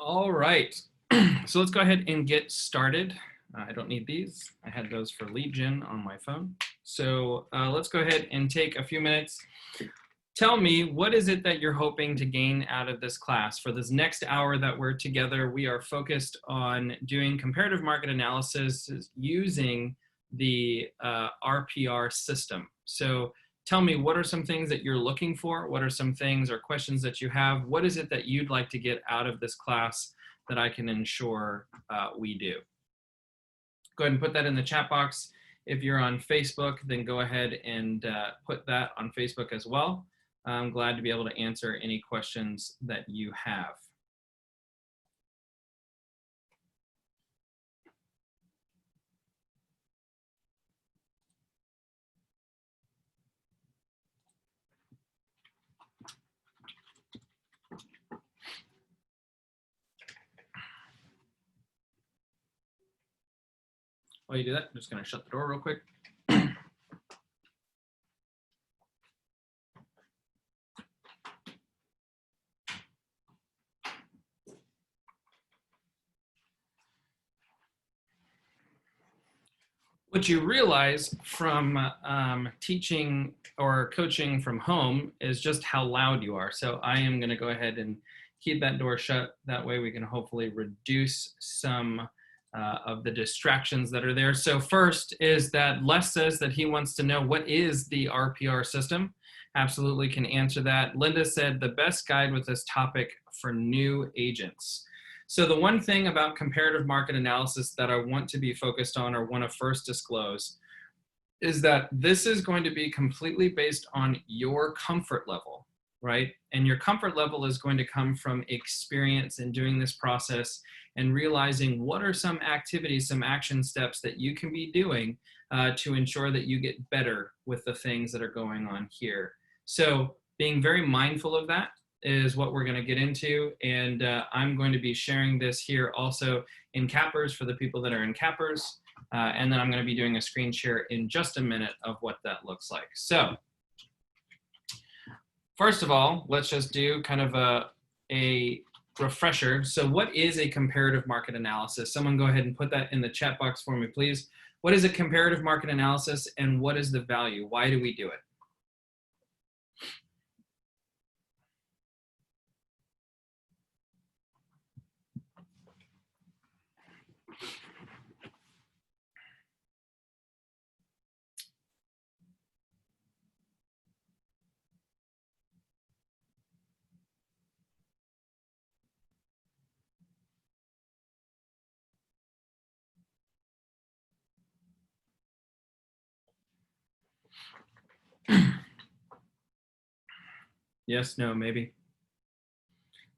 All right, so let's go ahead and get started. I don't need these. I had those for lead gen on my phone. So let's go ahead and take a few minutes. Tell me, what is it that you're hoping to gain out of this class? For this next hour that we're together, we are focused on doing comparative market analysis using the RPR system. So tell me, what are some things that you're looking for? What are some things or questions that you have? What is it that you'd like to get out of this class that I can ensure we do? Go ahead and put that in the chat box. If you're on Facebook, then go ahead and put that on Facebook as well. I'm glad to be able to answer any questions that you have. While you do that, I'm just going to shut the door real quick. What you realize from teaching or coaching from home is just how loud you are. So I am going to go ahead and keep that door shut. That way we can hopefully reduce some of the distractions that are there. So first is that Les says that he wants to know, what is the RPR system? Absolutely can answer that. Linda said the best guide with this topic for new agents. So the one thing about comparative market analysis that I want to be focused on or want to first disclose is that this is going to be completely based on your comfort level, right? And your comfort level is going to come from experience in doing this process and realizing what are some activities, some action steps that you can be doing to ensure that you get better with the things that are going on here. So being very mindful of that is what we're going to get into, and I'm going to be sharing this here also in Cappers for the people that are in Cappers, and then I'm going to be doing a screen share in just a minute of what that looks like. So first of all, let's just do kind of a refresher. So what is a comparative market analysis? Someone go ahead and put that in the chat box for me, please. What is a comparative market analysis, and what is the value? Why do we do it? Yes, no, maybe.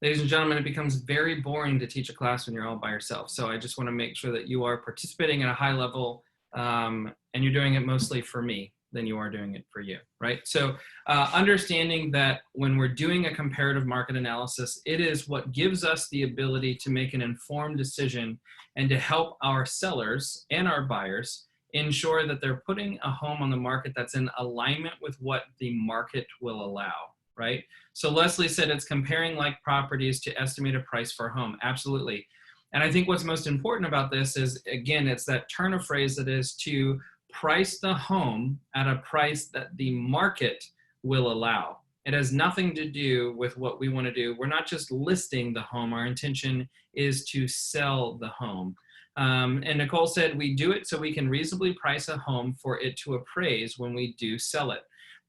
Ladies and gentlemen, it becomes very boring to teach a class when you're all by yourself. So I just want to make sure that you are participating at a high level and you're doing it mostly for me than you are doing it for you, right? So understanding that when we're doing a comparative market analysis, it is what gives us the ability to make an informed decision and to help our sellers and our buyers ensure that they're putting a home on the market that's in alignment with what the market will allow, right? So Leslie said it's comparing like properties to estimate a price for a home. Absolutely. And I think what's most important about this is, again, it's that turn of phrase that is to price the home at a price that the market will allow. It has nothing to do with what we want to do. We're not just listing the home. Our intention is to sell the home. And Nicole said we do it so we can reasonably price a home for it to appraise when we do sell it.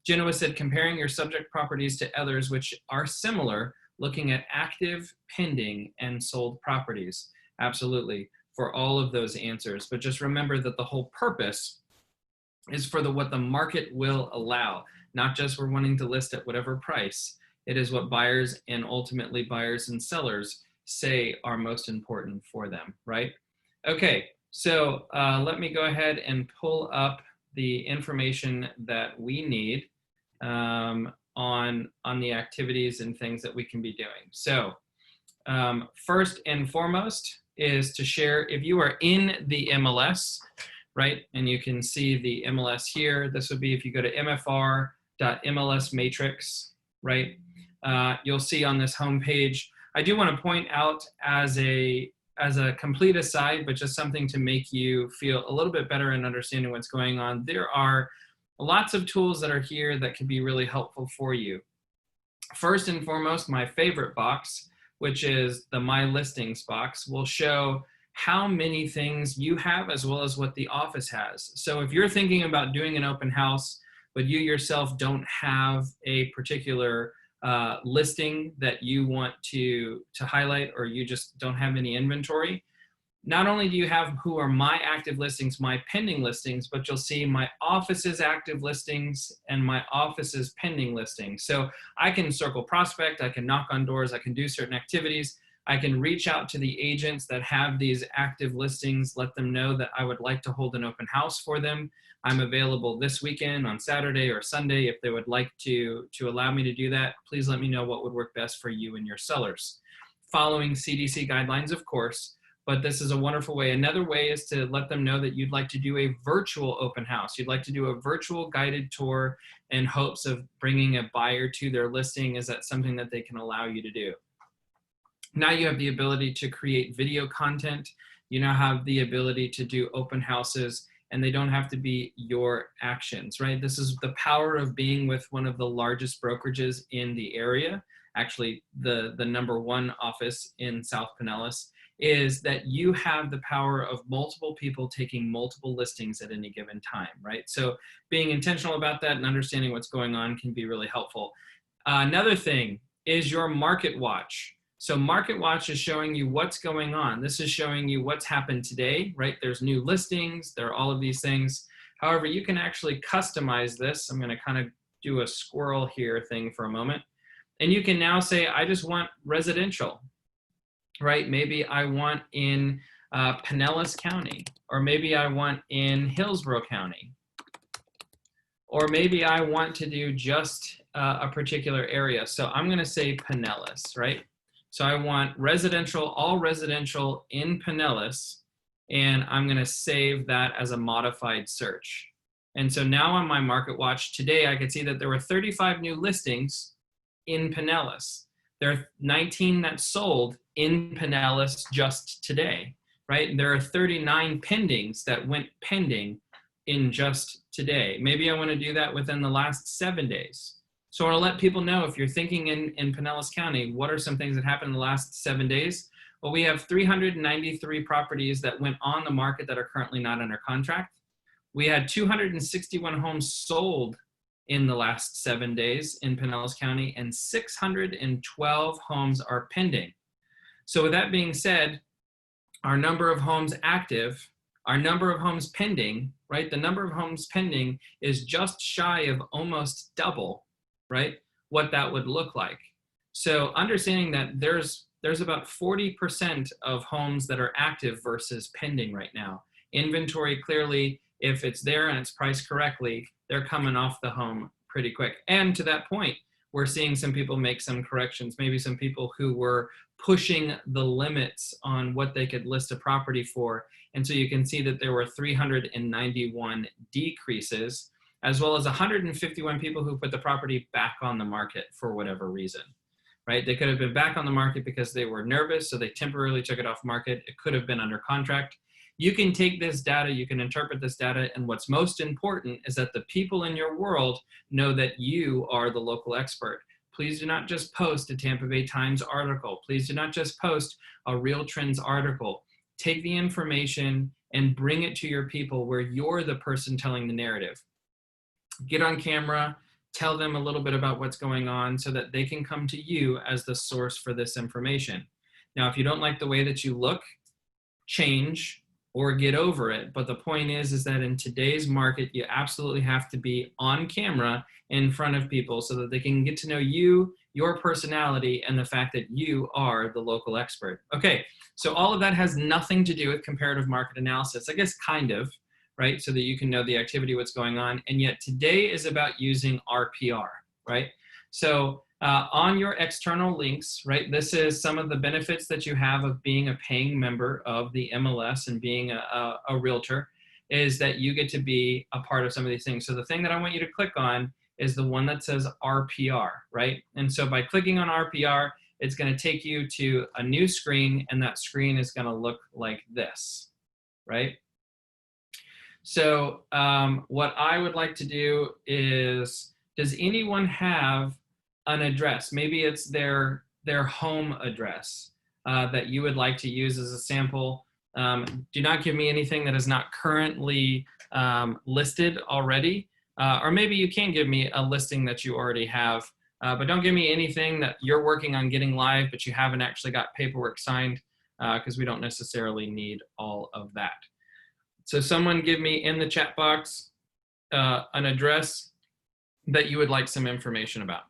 Genoa said comparing your subject properties to others which are similar, looking at active, pending, and sold properties. Absolutely, for all of those answers. But just remember that the whole purpose is for what the market will allow, not just we're wanting to list at whatever price. It is what buyers and ultimately buyers and sellers say are most important for them, right? Okay, so let me go ahead and pull up the information that we need on the activities and things that we can be doing. So first and foremost is to share, if you are in the MLS, right, and you can see the MLS here, this would be if you go to mfr.mlsmatrix, right, you'll see on this homepage I do want to point out as a complete aside, but just something to make you feel a little bit better in understanding what's going on. There are lots of tools that are here that can be really helpful for you. First and foremost, my favorite box, which is the My Listings box, will show how many things you have as well as what the office has. So if you're thinking about doing an open house, but you yourself don't have a particular listing that you want to highlight, or you just don't have any inventory, not only do you have who are my active listings, my pending listings, but you'll see my office's active listings and my office's pending listings. So I can circle prospect, I can knock on doors, I can do certain activities. I can reach out to the agents that have these active listings, let them know that I would like to hold an open house for them. I'm available this weekend on Saturday or Sunday. If they would like to allow me to do that, please let me know what would work best for you and your sellers. Following CDC guidelines, of course, but this is a wonderful way. Another way is to let them know that you'd like to do a virtual open house. You'd like to do a virtual guided tour in hopes of bringing a buyer to their listing. Is that something that they can allow you to do? Now you have the ability to create video content. You now have the ability to do open houses, and they don't have to be your actions, right? This is the power of being with one of the largest brokerages in the area. Actually, the #1 office in South Pinellas, is that you have the power of multiple people taking multiple listings at any given time, right? So being intentional about that and understanding what's going on can be really helpful. Another thing is your market watch. So market watch is showing you what's going on. This is showing you what's happened today, right? There's new listings, there are all of these things. However, you can actually customize this. I'm gonna kind of do a squirrel here thing for a moment. And you can now say, I just want residential, right? Maybe I want in Pinellas County, or maybe I want in Hillsborough County, or maybe I want to do just a particular area. So I'm gonna say Pinellas, right? So I want residential, all residential in Pinellas, and I'm gonna save that as a modified search. And so now on my market watch today, I could see that there were 35 new listings in Pinellas. There are 19 that sold in Pinellas just today, right? And there are 39 pendings that went pending in just today. Maybe I want to do that within the last 7 days. So I want to let people know, if you're thinking in Pinellas County, what are some things that happened in the last 7 days? Well, we have 393 properties that went on the market that are currently not under contract. We had 261 homes sold in the last 7 days in Pinellas County, and 612 homes are pending. So with that being said, our number of homes active, our number of homes pending, right? The number of homes pending is just shy of almost double, right? What that would look like. So understanding that there's about 40% of homes that are active versus pending right now. Inventory, clearly, if it's there and it's priced correctly, they're coming off the home pretty quick. And to that point, we're seeing some people make some corrections, maybe some people who were pushing the limits on what they could list a property for. And so you can see that there were 391 decreases, as well as 151 people who put the property back on the market for whatever reason, right? They could have been back on the market because they were nervous, so they temporarily took it off market. It could have been under contract. You can take this data, you can interpret this data, and what's most important is that the people in your world know that you are the local expert. Please do not just post a Tampa Bay Times article. Please do not just post a Real Trends article. Take the information and bring it to your people where you're the person telling the narrative. Get on camera, tell them a little bit about what's going on so that they can come to you as the source for this information. Now, if you don't like the way that you look, change or get over it. But the point is that in today's market, you absolutely have to be on camera in front of people so that they can get to know you, your personality, and the fact that you are the local expert. Okay, so all of that has nothing to do with comparative market analysis. I guess kind of, right? So that you can know the activity, what's going on. And yet today is about using RPR, right? So on your external links, right, this is some of the benefits that you have of being a paying member of the MLS and being a realtor, is that you get to be a part of some of these things. So the thing that I want you to click on is the one that says RPR, right? And so by clicking on RPR, it's going to take you to a new screen, and that screen is going to look like this, right? So what I would like to do is, does anyone have an address? Maybe it's their home address that you would like to use as a sample. Do not give me anything that is not currently listed already. Or maybe you can give me a listing that you already have, but don't give me anything that you're working on getting live, but you haven't actually got paperwork signed, because we don't necessarily need all of that. So someone give me in the chat box an address that you would like some information about.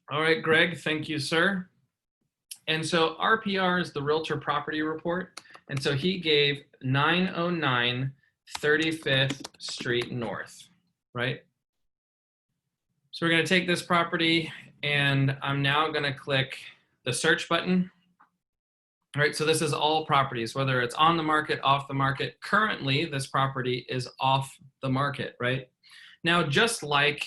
All right, Greg, thank you, sir. And so RPR is the Realtor Property Report. And so he gave 909 35th Street North, right? So we're going to take this property, and I'm now going to click the search button. All right, so this is all properties, whether it's on the market, off the market. Currently, this property is off the market, right? Now, just like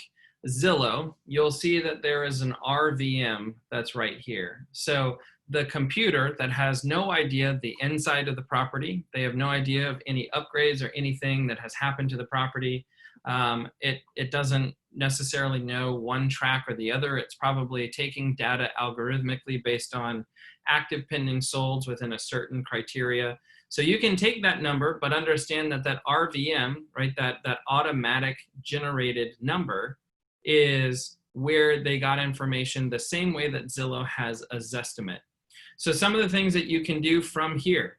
Zillow, you'll see that there is an RVM that's right here. So the computer that has no idea of the inside of the property, they have no idea of any upgrades or anything that has happened to the property. It doesn't necessarily know one track or the other. It's probably taking data algorithmically based on active pending solds within a certain criteria. So you can take that number, but understand that that RVM, right, that automatic generated number is where they got information the same way that Zillow has a Zestimate. So some of the things that you can do from here,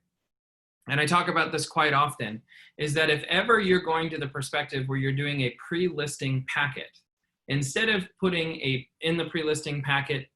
and I talk about this quite often, is that if ever you're going to the perspective where you're doing a pre-listing packet, instead of putting in the pre-listing packet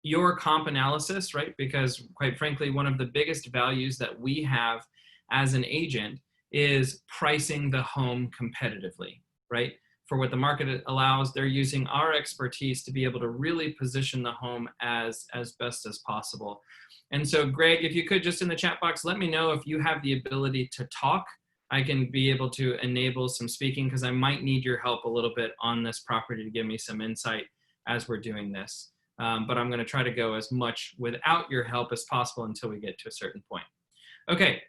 your comp analysis, right? Because quite frankly, one of the biggest values that we have as an agent is pricing the home competitively, right? For what the market allows, they're using our expertise to be able to really position the home as best as possible. And so Greg, if you could just in the chat box, let me know if you have the ability to talk. I can be able to enable some speaking, because I might need your help a little bit on this property to give me some insight as we're doing this. But I'm going to try to go as much without your help as possible until we get to a certain point. Okay,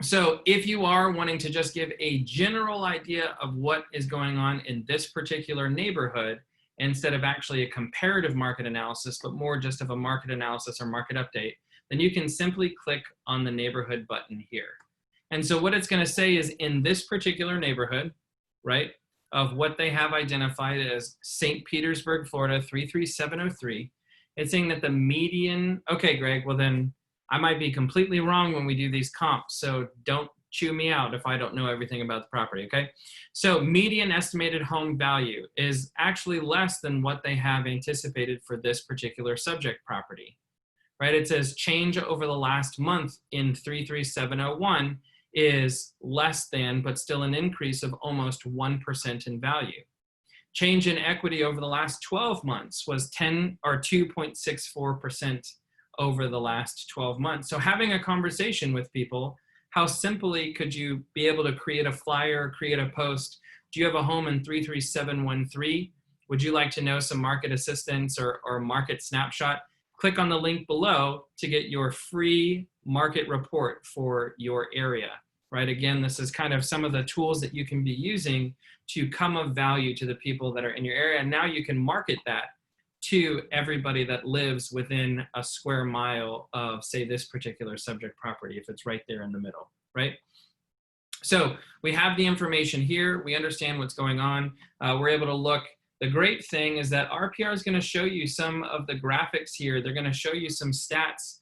so if you are wanting to just give a general idea of what is going on in this particular neighborhood, instead of actually a comparative market analysis, but more just of a market analysis or market update, then you can simply click on the neighborhood button here. And so what it's going to say is in this particular neighborhood, right, of what they have identified as St. Petersburg, Florida, 33703, it's saying that the median, okay, Greg, well then I might be completely wrong when we do these comps, so don't chew me out if I don't know everything about the property, okay? So median estimated home value is actually less than what they have anticipated for this particular subject property, right? It says change over the last month in 33701 is less than, but still an increase of almost 1% in value. Change in equity over the last 12 months was 2.64% over the last 12 months. So having a conversation with people, how simply could you be able to create a flyer, create a post? Do you have a home in 33713? Would you like to know some market assistance or market snapshot? Click on the link below to get your free market report for your area, right? Again, this is kind of some of the tools that you can be using to come of value to the people that are in your area. And now you can market that to everybody that lives within a square mile of, say, this particular subject property, if it's right there in the middle, right? So we have the information here. We understand what's going on. We're able to look. The great thing is that RPR is going to show you some of the graphics here. They're going to show you some stats.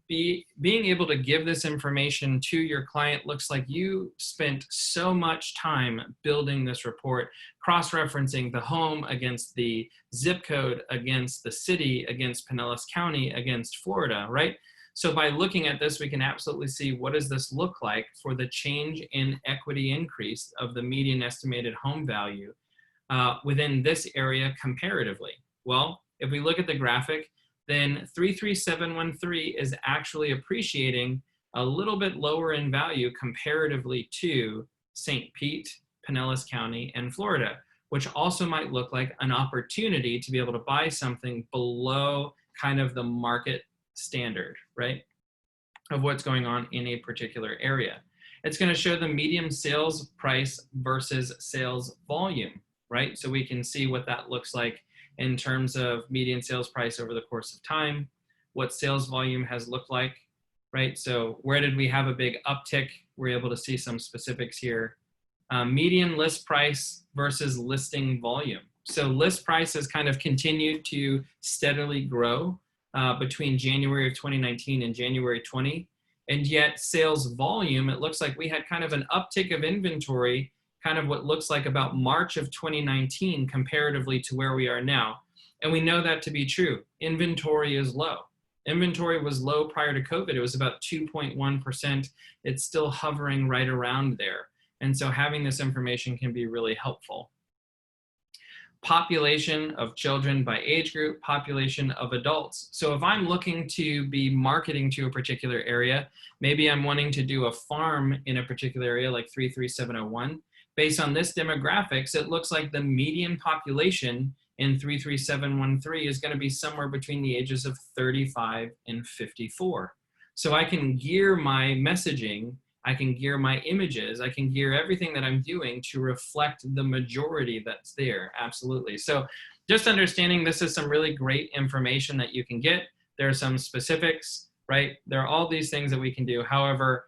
Being able to give this information to your client looks like you spent so much time building this report, cross-referencing the home against the zip code, against the city, against Pinellas County, against Florida, right? So by looking at this, we can absolutely see what does this look like for the change in equity increase of the median estimated home value within this area comparatively. Well, if we look at the graphic, then 33713 is actually appreciating a little bit lower in value comparatively to St. Pete, Pinellas County, and Florida, which also might look like an opportunity to be able to buy something below kind of the market standard, right, of what's going on in a particular area. It's going to show the median sales price versus sales volume, right? So we can see what that looks like in terms of median sales price over the course of time, what sales volume has looked like, right? So where did we have a big uptick? We're able to see some specifics here. Median list price versus listing volume. So list price has kind of continued to steadily grow between January of 2019 and January 20. And yet sales volume, it looks like we had kind of an uptick of inventory, kind of what looks like about March of 2019 comparatively to where we are now. And we know that to be true. Inventory is low. Inventory was low prior to COVID. It was about 2.1%. It's still hovering right around there. And so having this information can be really helpful. Population of children by age group, population of adults. So if I'm looking to be marketing to a particular area, maybe I'm wanting to do a farm in a particular area like 33701. Based on this demographics, it looks like the median population in 33713 is going to be somewhere between the ages of 35 and 54. So I can gear my messaging, I can gear my images, I can gear everything that I'm doing to reflect the majority that's there, absolutely. So just understanding this is some really great information that you can get. There are some specifics, right? There are all these things that we can do. However,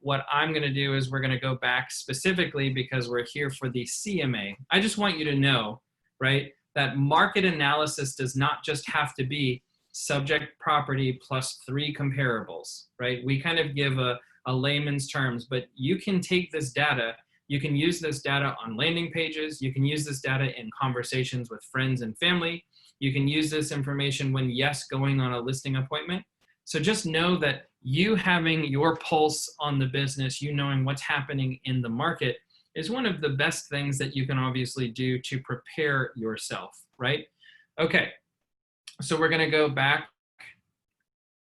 what I'm gonna do is we're gonna go back specifically because we're here for the CMA. I just want you to know, right, that market analysis does not just have to be subject property plus 3 comparables, right? We kind of give a layman's terms, but you can take this data, you can use this data on landing pages, you can use this data in conversations with friends and family, you can use this information when, yes, going on a listing appointment. So just know that you having your pulse on the business, you knowing what's happening in the market is one of the best things that you can obviously do to prepare yourself, right? Okay, so we're gonna go back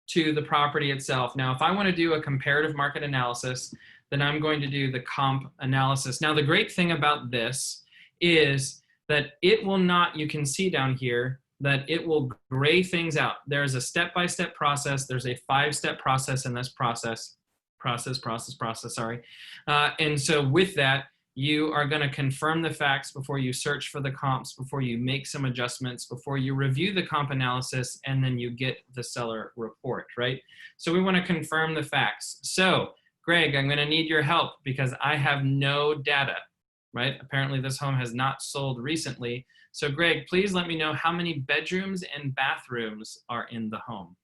to the property itself. Now, if I want to do a comparative market analysis, then I'm going to do the comp analysis. Now, the great thing about this is that it will not, you can see down here, that it will gray things out. There's a step-by-step process. There's a 5-step process in this process. And so with that, you are going to confirm the facts before you search for the comps, before you make some adjustments, before you review the comp analysis, and then you get the seller report, right? So we want to confirm the facts. So, Greg, I'm going to need your help because I have no data, right? Apparently this home has not sold recently. So, Greg, please let me know how many bedrooms and bathrooms are in the home.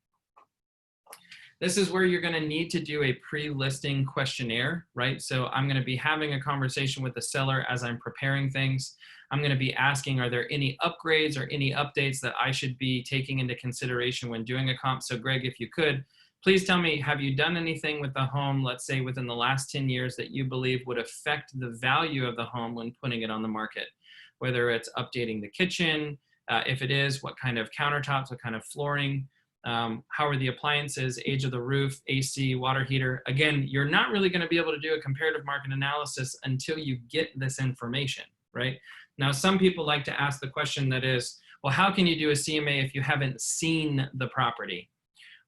This is where you're going to need to do a pre-listing questionnaire, right? So I'm going to be having a conversation with the seller as I'm preparing things. I'm going to be asking, are there any upgrades or any updates that I should be taking into consideration when doing a comp? So Greg, if you could, please tell me, have you done anything with the home, let's say within the last 10 years that you believe would affect the value of the home when putting it on the market? Whether it's updating the kitchen, if it is, what kind of countertops, what kind of flooring, how are the appliances, age of the roof, AC, water heater. Again, you're not really going to be able to do a comparative market analysis until you get this information, right? Now, some people like to ask the question that is, well, how can you do a CMA if you haven't seen the property?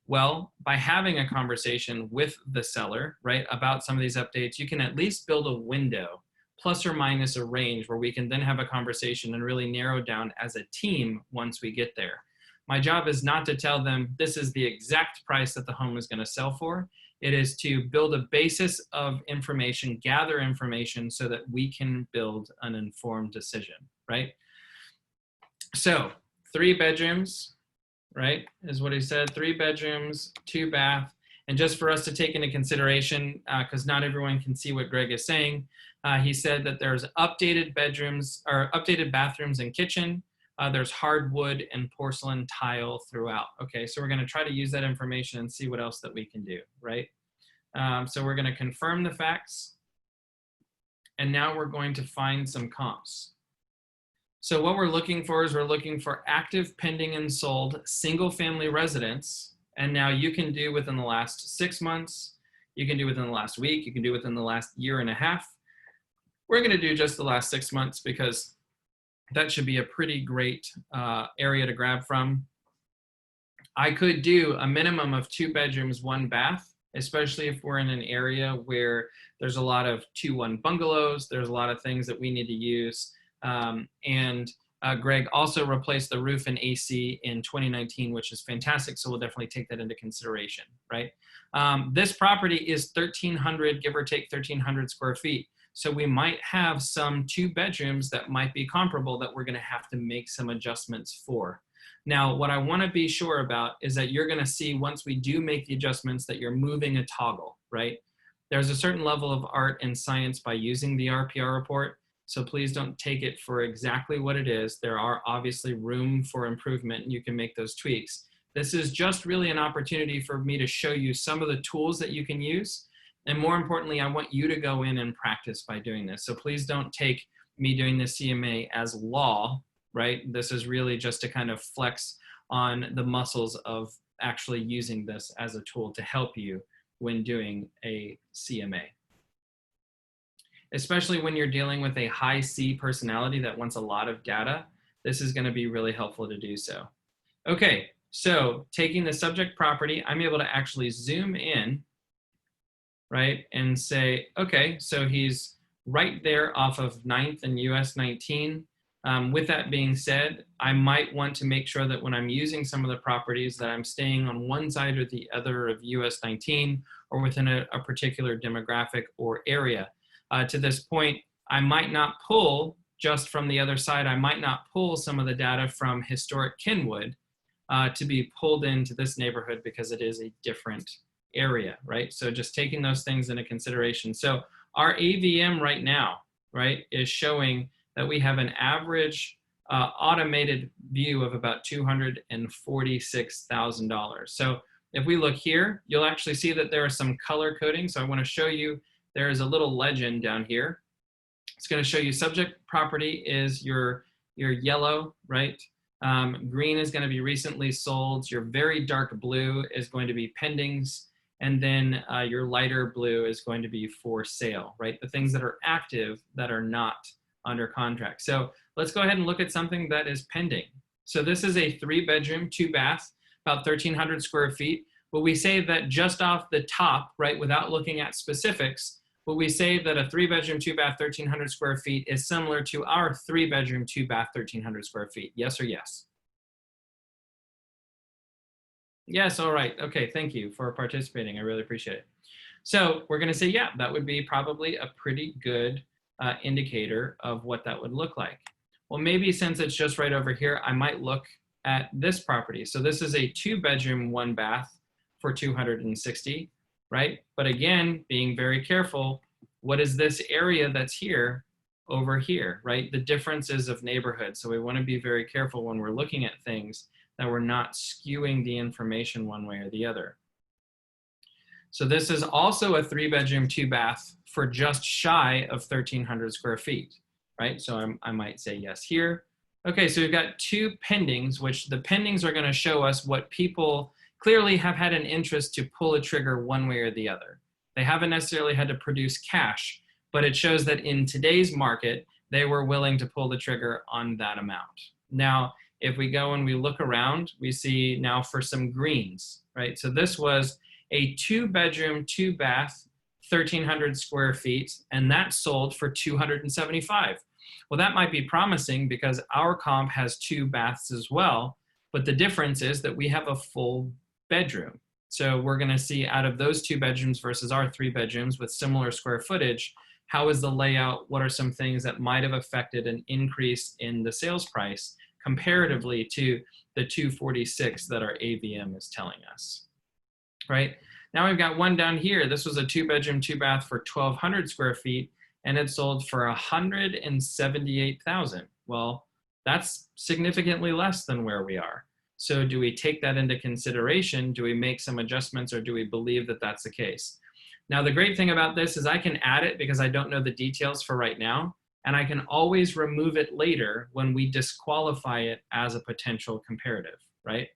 Well, by having a conversation with the seller, right, about some of these updates, you can at least build a window, plus or minus a range, where we can then have a conversation and really narrow down as a team once we get there. My job is not to tell them this is the exact price that the home is going to sell for. It is to build a basis of information, gather information so that we can build an informed decision, right? So 3 bedrooms, right, is what he said, 3 bedrooms, 2 bath. And just for us to take into consideration, because not everyone can see what Greg is saying, he said that there's updated bedrooms or updated bathrooms and kitchen. There's hardwood and porcelain tile throughout. Okay, so we're going to try to use that information and see what else that we can do, right? So we're going to confirm the facts. And now we're going to find some comps. So what we're looking for is we're looking for active, pending, and sold single-family residents. And now you can do within the last 6 months. You can do within the last week. You can do within the last year and a half. We're going to do just the last 6 months because that should be a pretty great area to grab from. I could do a minimum of 2 bedrooms, 1 bath, especially if we're in an area where there's a lot of 2-1 bungalows. There's a lot of things that we need to use. Greg also replaced the roof and AC in 2019, which is fantastic. So we'll definitely take that into consideration, right? This property is 1,300, give or take 1,300 square feet. So we might have some 2 bedrooms that might be comparable that we're going to have to make some adjustments for. Now, what I want to be sure about is that you're going to see once we do make the adjustments that you're moving a toggle, right? There's a certain level of art and science by using the RPR report. So please don't take it for exactly what it is. There are obviously room for improvement and you can make those tweaks. This is just really an opportunity for me to show you some of the tools that you can use. And more importantly, I want you to go in and practice by doing this. So please don't take me doing the CMA as law, right? This is really just to kind of flex on the muscles of actually using this as a tool to help you when doing a CMA. Especially when you're dealing with a high C personality that wants a lot of data, this is going to be really helpful to do so. Okay, so taking the subject property, I'm able to actually zoom in, right, and say, okay, so he's right there off of 9th and US 19. With that being said, I might want to make sure that when I'm using some of the properties that I'm staying on one side or the other of US 19 or within a particular demographic or area. To this point, I might not pull just from the other side. I might not pull some of the data from historic Kenwood to be pulled into this neighborhood because it is a different area, right? So just taking those things into consideration. So our AVM right now, right, is showing that we have an average automated view of about $246,000. So if we look here, you'll actually see that there are some color coding. So I want to show you, there is a little legend down here. It's going to show you subject property is your yellow, right? Green is going to be recently sold. Your very dark blue is going to be pendings. And then your lighter blue is going to be for sale, right? The things that are active that are not under contract. So let's go ahead and look at something that is pending. So this is a 3-bedroom, 2-bath, about 1,300 square feet. Will we say that just off the top, right, without looking at specifics, will we say that a 3-bedroom, 2-bath, 1,300 square feet is similar to our 3-bedroom, 2-bath, 1,300 square feet? Yes or yes? Yes, all right. Okay, thank you for participating. I really appreciate it. So we're going to say, yeah, that would be probably a pretty good indicator of what that would look like. Well, maybe since it's just right over here, I might look at this property. So this is a 2-bedroom, 1-bath for 260, right? But again, being very careful, what is this area that's here over here, right? The differences of neighborhoods. So we want to be very careful when we're looking at things that we're not skewing the information one way or the other. So this is also a 3-bedroom, 2-bath for just shy of 1,300 square feet, right? So I might say yes here. Okay, so we've got 2 pendings, which the pendings are going to show us what people clearly have had an interest to pull a trigger one way or the other. They haven't necessarily had to produce cash, but it shows that in today's market, they were willing to pull the trigger on that amount. Now, if we go and we look around, we see now for some greens, right? So this was a 2-bedroom, 2-bath, 1,300 square feet, and that sold for 275. Well, that might be promising because our comp has 2 baths as well, but the difference is that we have a full bedroom. So we're going to see out of those 2 bedrooms versus our 3 bedrooms with similar square footage, how is the layout? What are some things that might have affected an increase in the sales price comparatively to the 246 that our AVM is telling us, right? Now we've got one down here. This was a 2-bedroom, 2-bath for 1,200 square feet, and it sold for 178,000. Well, that's significantly less than where we are. So do we take that into consideration? Do we make some adjustments, or do we believe that that's the case? Now, the great thing about this is I can add it because I don't know the details for right now, and I can always remove it later when we disqualify it as a potential comparative, right?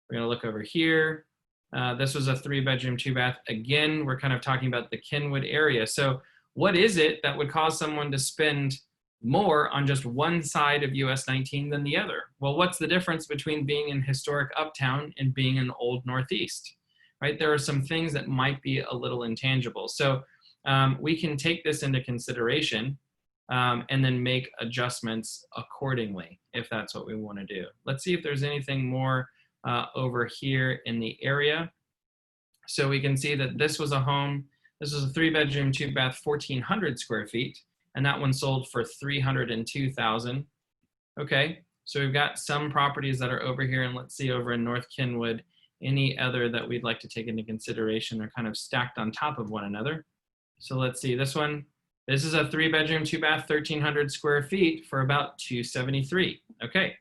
We're going to look over here. This was a 3-bedroom, 2-bath. Again, we're kind of talking about the Kenwood area. So What is it that would cause someone to spend more on just one side of US 19 than the other? Well, what's the difference between being in historic Uptown and being in Old Northeast, right? There are some things that might be a little intangible. So we can take this into consideration and then make adjustments accordingly if that's what we want to do. Let's see if there's anything more over here in the area. So we can see that this was a home. This was a 3-bedroom, 2-bath, 1,400 square feet, and that one sold for $302,000. Okay, so we've got some properties that are over here, and let's see over in North Kenwood, any other that we'd like to take into consideration. They're kind of stacked on top of one another. So let's see this one. This is a 3-bedroom, 2-bath, 1,300 square feet for about $273,000. Okay,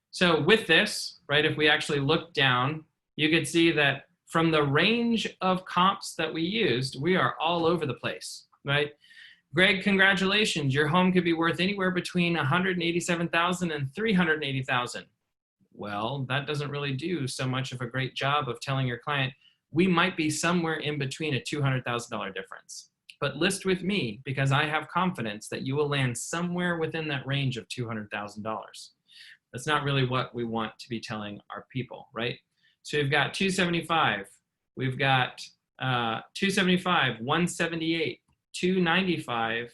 so with this, right, if we actually look down, you could see that from the range of comps that we used, we are all over the place, right? Greg, congratulations. Your home could be worth anywhere between $187,000 and $380,000. Well, that doesn't really do so much of a great job of telling your client, we might be somewhere in between a $200,000 difference. But list with me because I have confidence that you will land somewhere within that range of $200,000. That's not really what we want to be telling our people, right? So we've got 275, we've got 275, 178, 295,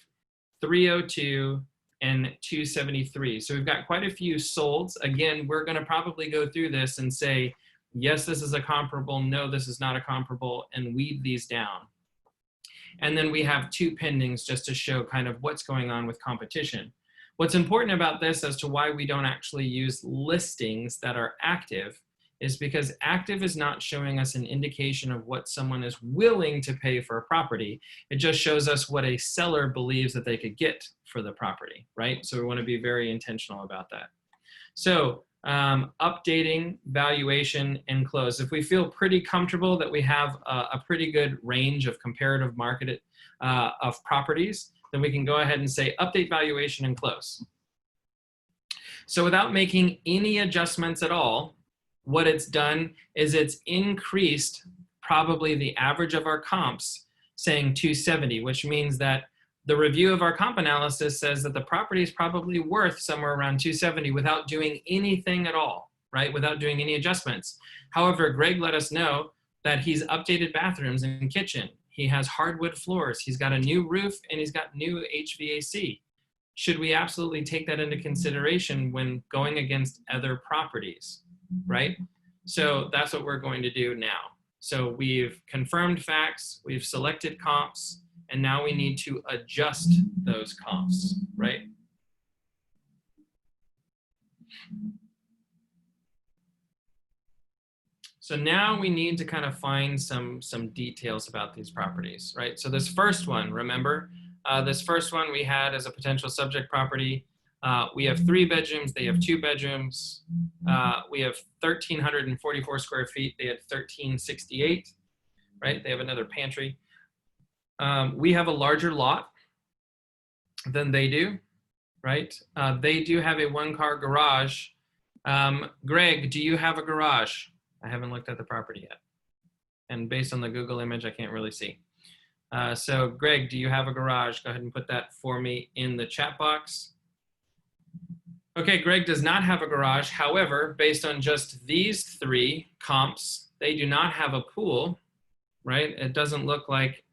302, and 273. So we've got quite a few solds. Again, we're going to probably go through this and say, yes, this is a comparable, no, this is not a comparable, and weed these down. And then we have 2 pendings just to show kind of what's going on with competition. What's important about this as to why we don't actually use listings that are active is because active is not showing us an indication of what someone is willing to pay for a property. It just shows us what a seller believes that they could get for the property, right? So we want to be very intentional about that. So updating, valuation, and close. If we feel pretty comfortable that we have a pretty good range of comparative market of properties, then we can go ahead and say update, valuation, and close. So without making any adjustments at all, what it's done is it's increased probably the average of our comps, saying 270, which means that the review of our comp analysis says that the property is probably worth somewhere around 270 without doing anything at all, right? Without doing any adjustments. However, Greg let us know that he's updated bathrooms and kitchen. He has hardwood floors. He's got a new roof and he's got new HVAC. Should we absolutely take that into consideration when going against other properties? Right? So that's what we're going to do now. So we've confirmed facts, we've selected comps, and now we need to adjust those comps, right? So now we need to kind of find some details about these properties, right? So this first one, remember, this first one we had as a potential subject property. We have 3 bedrooms, they have 2 bedrooms. We have 1,344 square feet, they had 1,368, right? They have another pantry. We have a larger lot than they do, right? They do have a 1-car garage. Greg, do you have a garage? I haven't looked at the property yet. And based on the Google image, I can't really see. So Greg, do you have a garage? Go ahead and put that for me in the chat box. Okay, Greg does not have a garage. However, based on just these 3 comps, they do not have a pool, right? It doesn't look like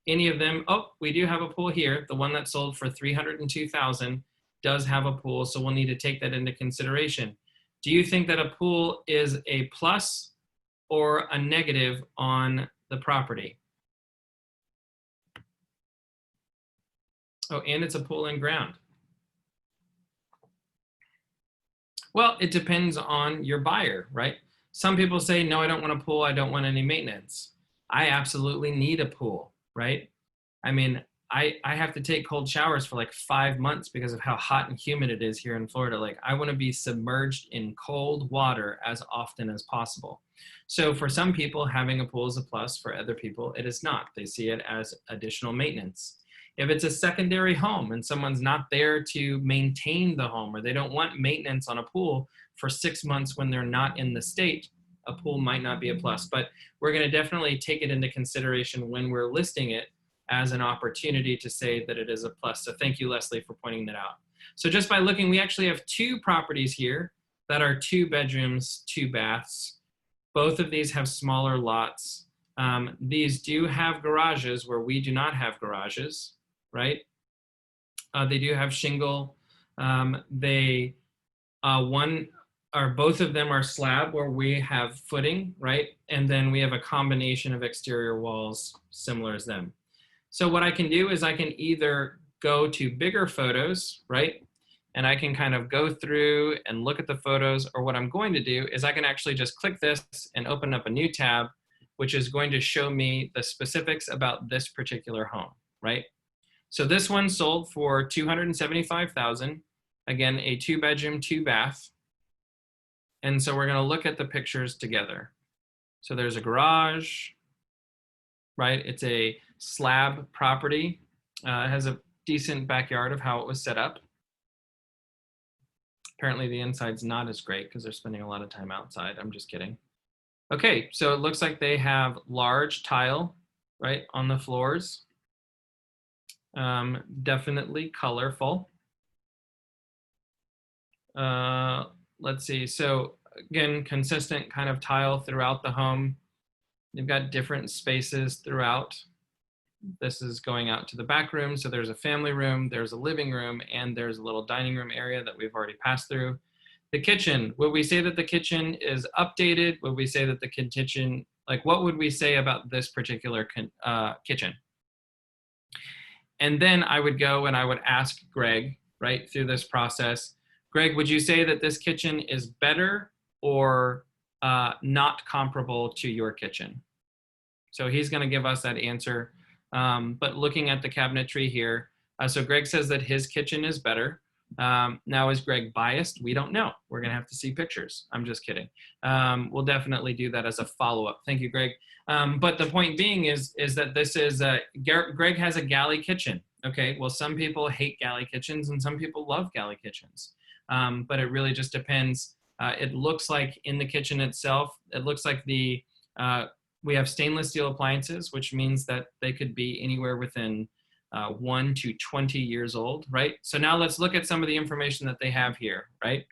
any of them. Oh, we do have a pool here. The one that sold for $302,000 does have a pool, so we'll need to take that into consideration. Do you think that a pool is a plus or a negative on the property? Oh, and it's a pool and ground. Well, it depends on your buyer, right? Some people say, no, I don't want a pool. I don't want any maintenance. I absolutely need a pool, right? I mean, I have to take cold showers for like 5 months because of how hot and humid it is here in Florida. Like, I want to be submerged in cold water as often as possible. So for some people, having a pool is a plus. For other people, it is not. They see it as additional maintenance. If it's a secondary home and someone's not there to maintain the home, or they don't want maintenance on a pool for 6 months when they're not in the state, a pool might not be a plus. But we're going to definitely take it into consideration when we're listing it as an opportunity to say that it is a plus. So thank you, Leslie, for pointing that out. So just by looking, we actually have 2 properties here that are 2 bedrooms, 2 baths. Both of these have smaller lots. These do have garages where we do not have garages, right? They do have shingle. Both of them are slab where we have footing, right? And then we have a combination of exterior walls similar as them. So what I can do is I can either go to bigger photos, right? And I can kind of go through and look at the photos, or what I'm going to do is I can actually just click this and open up a new tab, which is going to show me the specifics about this particular home, right? So this one sold for $275,000. Again, a 2-bedroom, 2-bath. And so we're going to look at the pictures together. So there's a garage, right? It's a slab property. It has a decent backyard of how it was set up. Apparently the inside's not as great because they're spending a lot of time outside. I'm just kidding. Okay, so it looks like they have large tile, right, on the floors. Definitely colorful. Let's see. So again, consistent kind of tile throughout the home. You've got different spaces throughout. This is going out to the back room. So there's a family room, there's a living room, and there's a little dining room area that we've already passed through. The kitchen, would we say that the kitchen is updated? Would we say that the kitchen, like what would we say about this particular kitchen? And then I would go and I would ask Greg, right, through this process, Greg, would you say that this kitchen is better or not comparable to your kitchen? So he's going to give us that answer. But looking at the cabinetry here, so Greg says that his kitchen is better. Now, is Greg biased? We don't know. We're going to have to see pictures. I'm just kidding. We'll definitely do that as a follow-up. Thank you, Greg. But the point being is that this is, Greg has a galley kitchen. Okay, well, some people hate galley kitchens and some people love galley kitchens. But it really just depends. It looks like in the kitchen itself, it looks like we have stainless steel appliances, which means that they could be anywhere within 1 to 20 years old, right? So now let's look at some of the information that they have here, right?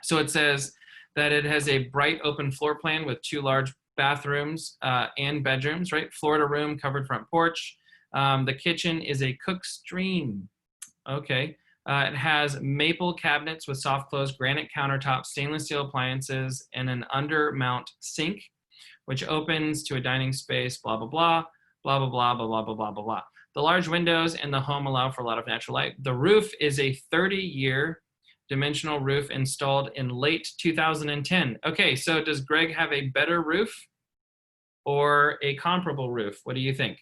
So it says that it has a bright open floor plan with 2 large bathrooms and bedrooms, right? Florida room, covered front porch. The kitchen is a cook's dream. Okay. It has maple cabinets with soft close, granite countertops, stainless steel appliances, and an undermount sink, which opens to a dining space, blah, blah, blah, blah, blah, blah, blah, blah, blah, blah, blah, blah. The large windows in the home allow for a lot of natural light. The roof is a 30-year dimensional roof installed in late 2010. Okay, so does Greg have a better roof or a comparable roof? What do you think?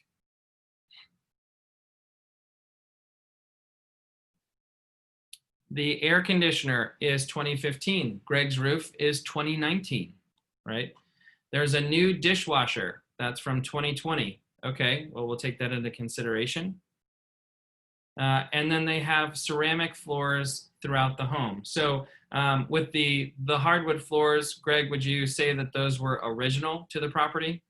The air conditioner is 2015. Greg's roof is 2019, right? There's a new dishwasher that's from 2020. Okay, well, we'll take that into consideration. And then they have ceramic floors throughout the home. So with the hardwood floors, Greg, would you say that those were original to the property?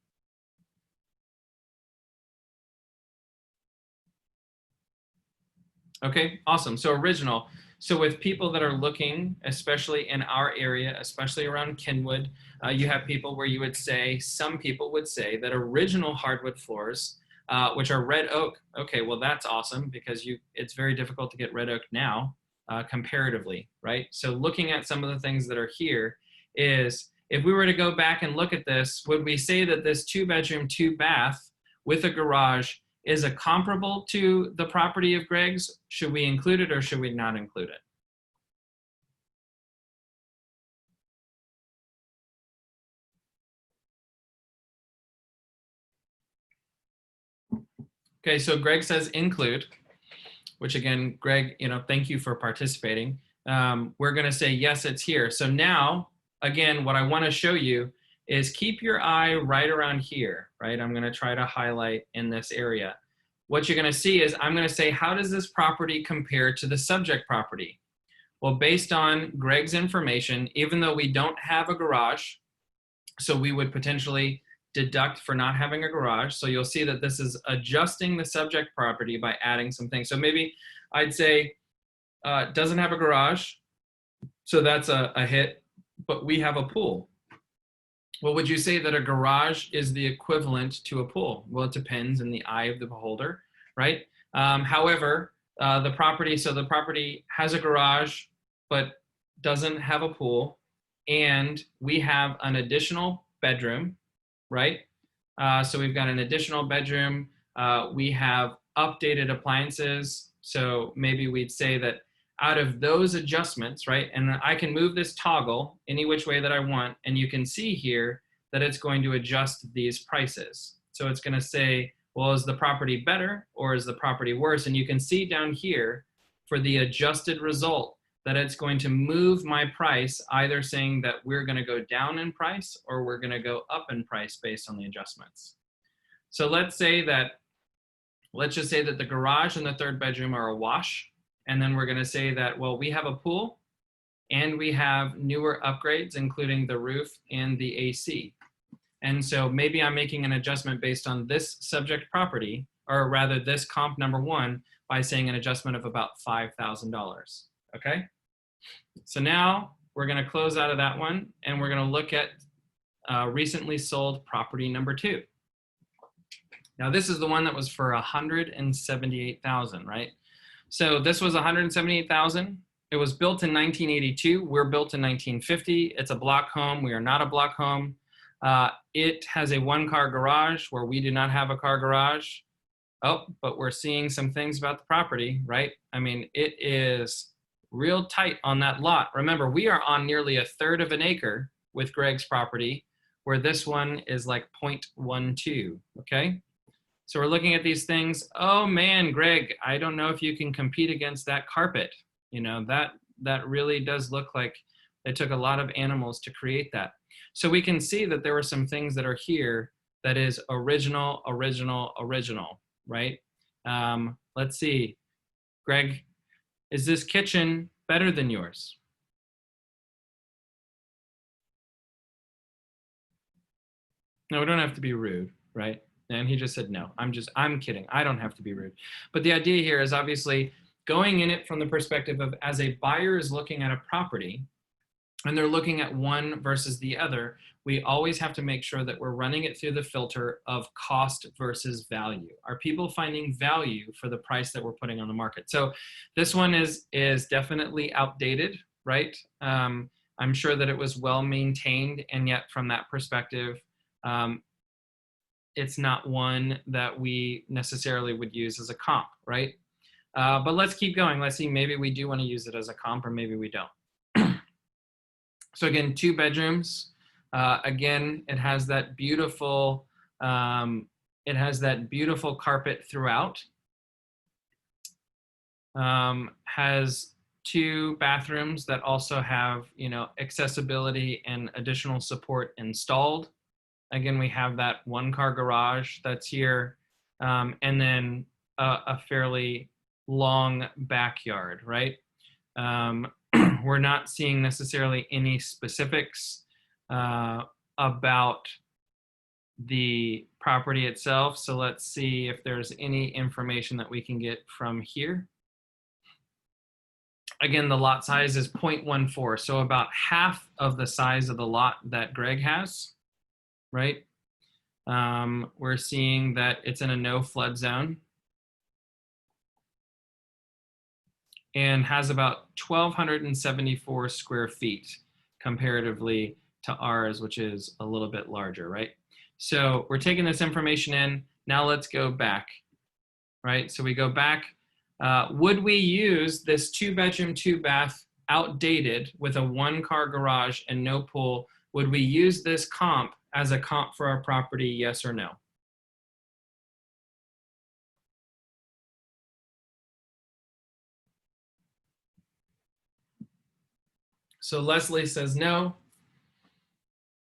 Okay, awesome. So original. So with people that are looking, especially in our area, especially around Kenwood, you have people where you would say, some people would say that original hardwood floors, which are red oak. Okay, well, that's awesome because it's very difficult to get red oak now comparatively, right? So looking at some of the things that are here is, if we were to go back and look at this, would we say that this 2-bedroom, 2-bath with a garage is a comparable to the property of Greg's? Should we include it or should we not include it? Okay, so Greg says include, which again, Greg, thank you for participating. We're gonna say, yes, it's here. So now, again, what I wanna show you is keep your eye right around here, right? I'm gonna try to highlight in this area. What you're gonna see is I'm gonna say, how does this property compare to the subject property? Well, based on Greg's information, even though we don't have a garage, so we would potentially deduct for not having a garage. So you'll see that this is adjusting the subject property by adding some things. So maybe I'd say doesn't have a garage, so that's a hit, but we have a pool. Well, would you say that a garage is the equivalent to a pool? Well, it depends in the eye of the beholder, right? However, the property has a garage, but doesn't have a pool, and we have an additional bedroom, right? So we've got an additional bedroom. We have updated appliances. So maybe we'd say that out of those adjustments, right? And I can move this toggle any which way that I want. And you can see here that it's going to adjust these prices. So it's going to say, well, is the property better or is the property worse? And you can see down here for the adjusted result that it's going to move my price, either saying that we're going to go down in price or we're going to go up in price based on the adjustments. So let's just say that the garage and the third bedroom are a wash. And then we're going to say that, well, we have a pool and we have newer upgrades, including the roof and the AC. And so maybe I'm making an adjustment based on this subject property, or rather this comp number one, by saying an adjustment of about $5,000. Okay. So now we're going to close out of that one and we're going to look at recently sold property number two. Now this is the one that was for $178,000, right? So this was $178,000. It was built in 1982. We're built in 1950. It's a block home. We are not a block home. It has a one-car garage where we do not have a car garage. Oh, but we're seeing some things about the property, right? I mean, it is real tight on that lot. Remember, we are on nearly 1/3 of an acre with Greg's property, where this one is like 0.12, okay? So we're looking at these things. Oh man, Greg, I don't know if you can compete against that carpet. You know, that really does look like it took a lot of animals to create that. So we can see that there were some things that are here that is original, right? Let's see. Greg, is this kitchen better than yours? No, we don't have to be rude, right? And he just said, no, I'm kidding. I don't have to be rude. But the idea here is obviously going in it from the perspective of, as a buyer is looking at a property and they're looking at one versus the other, we always have to make sure that we're running it through the filter of cost versus value. Are people finding value for the price that we're putting on the market? So this one is definitely outdated, right? I'm sure that it was well maintained, and yet from that perspective, it's not one that we necessarily would use as a comp, right? But let's keep going. Let's see, maybe we do want to use it as a comp or maybe we don't. So again, 2 bedrooms. Again, it has that beautiful, carpet throughout. Has 2 bathrooms that also have, you know, accessibility and additional support installed. Again, we have that 1-car garage that's here, and then a fairly long backyard, right? We're not seeing necessarily any specifics about the property itself. So let's see if there's any information that we can get from here. Again, the lot size is 0.14, so about half of the size of the lot that Greg has. Right? We're seeing that it's in a no flood zone and has about 1,274 square feet comparatively to ours, which is a little bit larger, right? So we're taking this information in. Now let's go back, right? So we go back. Would we use this 2-bedroom, 2-bath outdated with a 1-car garage and no pool? Would we use this comp as a comp for our property, yes or no? So Leslie says no.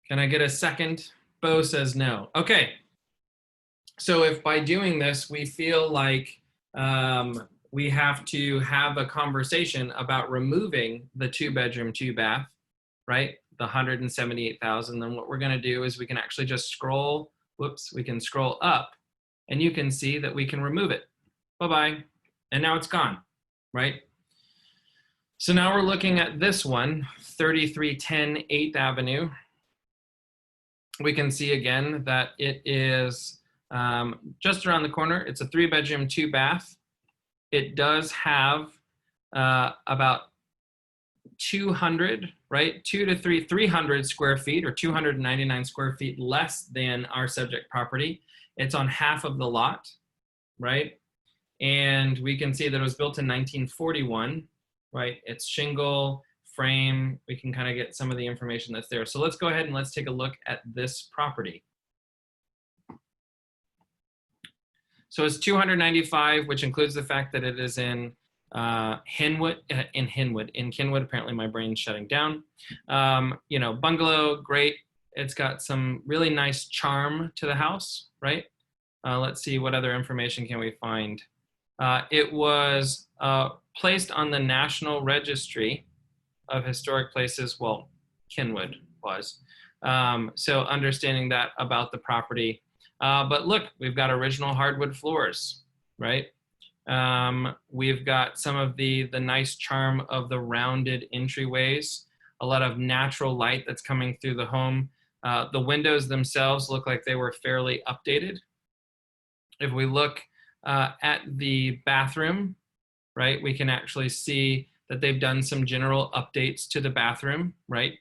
Can I get a second? Bo says no. Okay. So if by doing this, we feel like we have to have a conversation about removing the 2-bedroom, 2-bath, right? The $178,000, then what we're going to do is we can actually just scroll whoops, we can scroll up and you can see that we can remove it. Bye-bye. And now it's gone, right? So now we're looking at this one, 3310 8th Avenue. We can see again that it is just around the corner. It's a 3-bedroom, 2-bath. It does have about 200, right? 300 square feet or 299 square feet less than our subject property. It's on half of the lot, right? And we can see that it was built in 1941, right? It's shingle, frame. We can kind of get some of the information that's there. So let's go ahead and let's take a look at this property. So it's 295, which includes the fact that it is in Kenwood. Apparently my brain's shutting down. You know, bungalow, great. It's got some really nice charm to the house, right? Let's see, what other information can we find? It was placed on the National Registry of Historic Places. Well, Kenwood was. So understanding that about the property. But look, we've got original hardwood floors, right? We've got some of the nice charm of the rounded entryways, a lot of natural light that's coming through the home. The windows themselves look like they were fairly updated. If we look at the bathroom, right, we can actually see that they've done some general updates to the bathroom, right?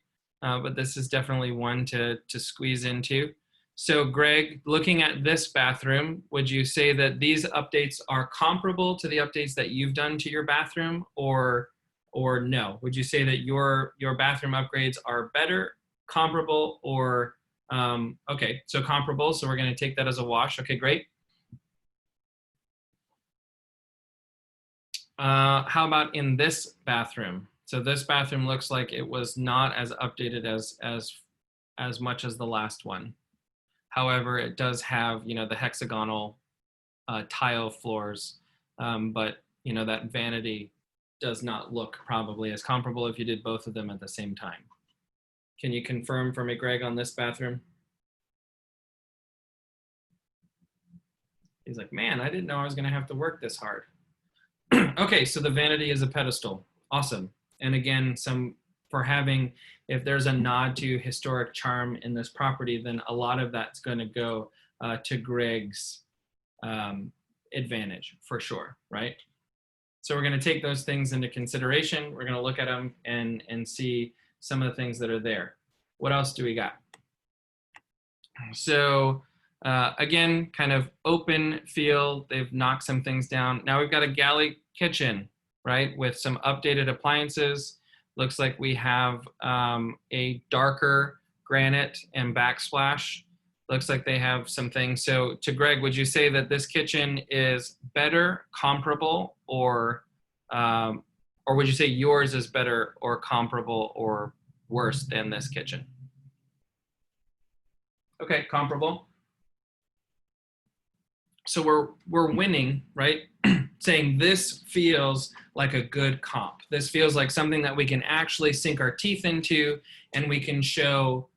But this is definitely one to squeeze into. So Greg, looking at this bathroom, would you say that these updates are comparable to the updates that you've done to your bathroom, or no? Would you say that your bathroom upgrades are better, comparable, or, okay, so comparable, so we're gonna take that as a wash. Okay, great. How about in this bathroom? So this bathroom looks like it was not as updated as much as the last one. However, it does have, you know, the hexagonal tile floors, but, you know, that vanity does not look probably as comparable if you did both of them at the same time. Can you confirm for me, Greg, on this bathroom? He's like, man, I didn't know I was gonna have to work this hard. Okay, so the vanity is a pedestal. Awesome. And again, if there's a nod to historic charm in this property, then a lot of that's going to go to Greg's advantage for sure, right? So we're going to take those things into consideration. We're going to look at them and see some of the things that are there. What else do we got? So again, kind of open feel. They've knocked some things down. Now we've got a galley kitchen, right, with some updated appliances. Looks like we have a darker granite and backsplash. Looks like they have some things. So to Greg, would you say that this kitchen is better, comparable, or would you say yours is better or comparable or worse than this kitchen? Okay, comparable. So we're winning, right? Saying this feels like a good comp. This feels like something that we can actually sink our teeth into, and we can show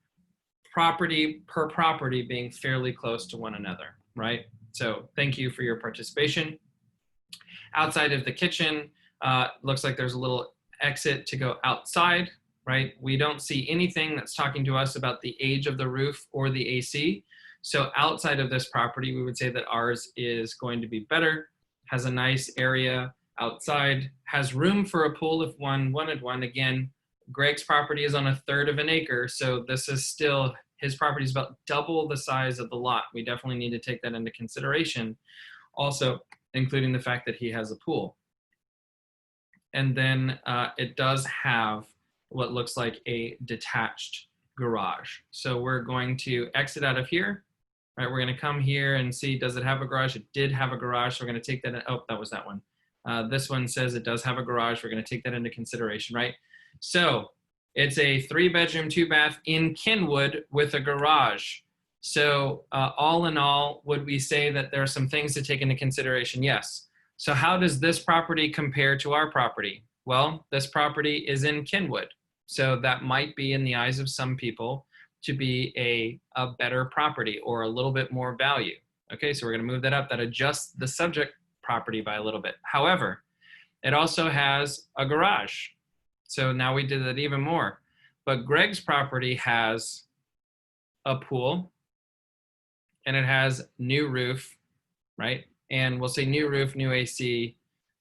property per property being fairly close to one another, right? So thank you for your participation. Outside of the kitchen, looks like there's a little exit to go outside, right? We don't see anything that's talking to us about the age of the roof or the AC. So outside of this property, we would say that ours is going to be better, has a nice area outside, has room for a pool if one wanted one. Again, Greg's property is on 1/3 of an acre, so this is still, his property is about double the size of the lot. We definitely need to take that into consideration. Also, including the fact that he has a pool. And then it does have what looks like a detached garage. So we're going to exit out of here. Right, we're going to come here and see, does it have a garage? It did have a garage, so we're going to take that in. Oh, that was that one. This one says it does have a garage. We're going to take that into consideration, right? So it's a 3-bedroom, 2-bath in Kenwood with a garage. So all in all, would we say that there are some things to take into consideration? Yes. So how does this property compare to our property? Well, this property is in Kenwood. So that might be, in the eyes of some people, to be a better property or a little bit more value. Okay, so we're going to move that up. That adjusts the subject property by a little bit. However, it also has a garage. So now we did that even more. But Greg's property has a pool and it has new roof, right? And we'll say new roof, new AC,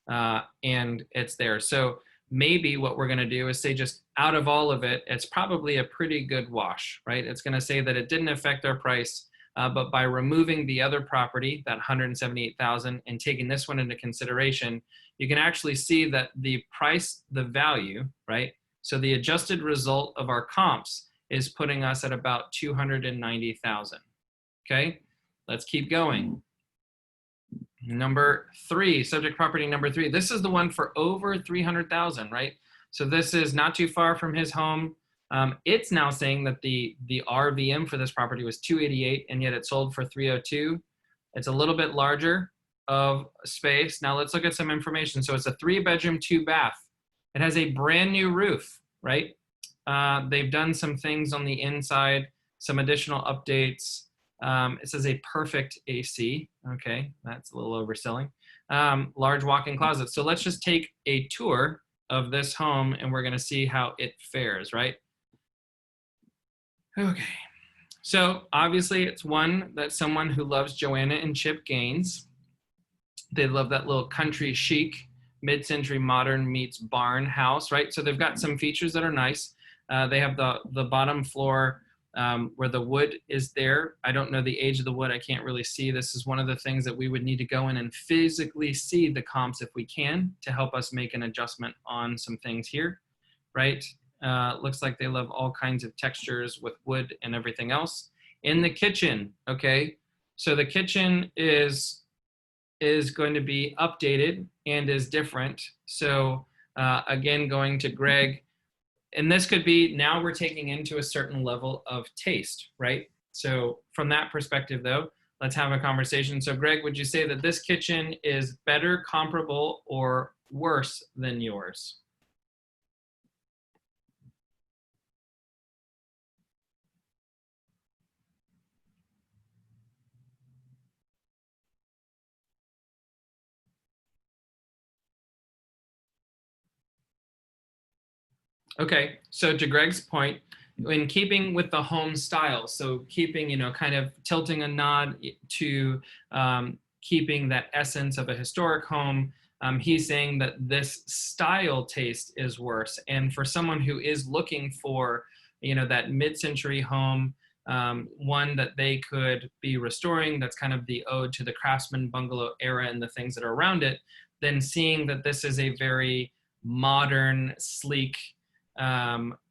and it's there. So maybe what we're going to do is say just out of all of it, it's probably a pretty good wash, right? It's going to say that it didn't affect our price, but by removing the other property, that 178,000, and taking this one into consideration, you can actually see that the price, the value, right? So the adjusted result of our comps is putting us at about 290,000. Okay, let's keep going. Number 3, subject property number 3. This is the one for over 300,000, right? So this is not too far from his home. It's now saying that the RVM for this property was 288, and yet it sold for 302. It's a little bit larger of space. Now let's look at some information. So it's a 3-bedroom, 2-bath. It has a brand new roof, right? They've done some things on the inside, some additional updates. It says a perfect AC. Okay, that's a little overselling. Large walk-in closet. So let's just take a tour of this home and we're going to see how it fares, right? Okay, so obviously it's one that someone who loves Joanna and Chip Gaines. They love that little country chic, mid-century modern meets barn house, right? So they've got some features that are nice. They have the bottom floor where the wood is there. I don't know the age of the wood. I can't really see. This is one of the things that we would need to go in and physically see the comps if we can to help us make an adjustment on some things here, right? Looks like they love all kinds of textures with wood and everything else. In the kitchen, okay, so the kitchen is going to be updated and is different. So again, going to Greg, and this could be, now we're taking into a certain level of taste, right? So from that perspective though, let's have a conversation. So Greg, would you say that this kitchen is better, comparable, or worse than yours? Okay, so to Greg's point, in keeping with the home style, so keeping, you know, kind of tilting a nod to keeping that essence of a historic home, he's saying that this style taste is worse. And for someone who is looking for, you know, that mid-century home, one that they could be restoring, that's kind of the ode to the craftsman bungalow era and the things that are around it, then seeing that this is a very modern, sleek,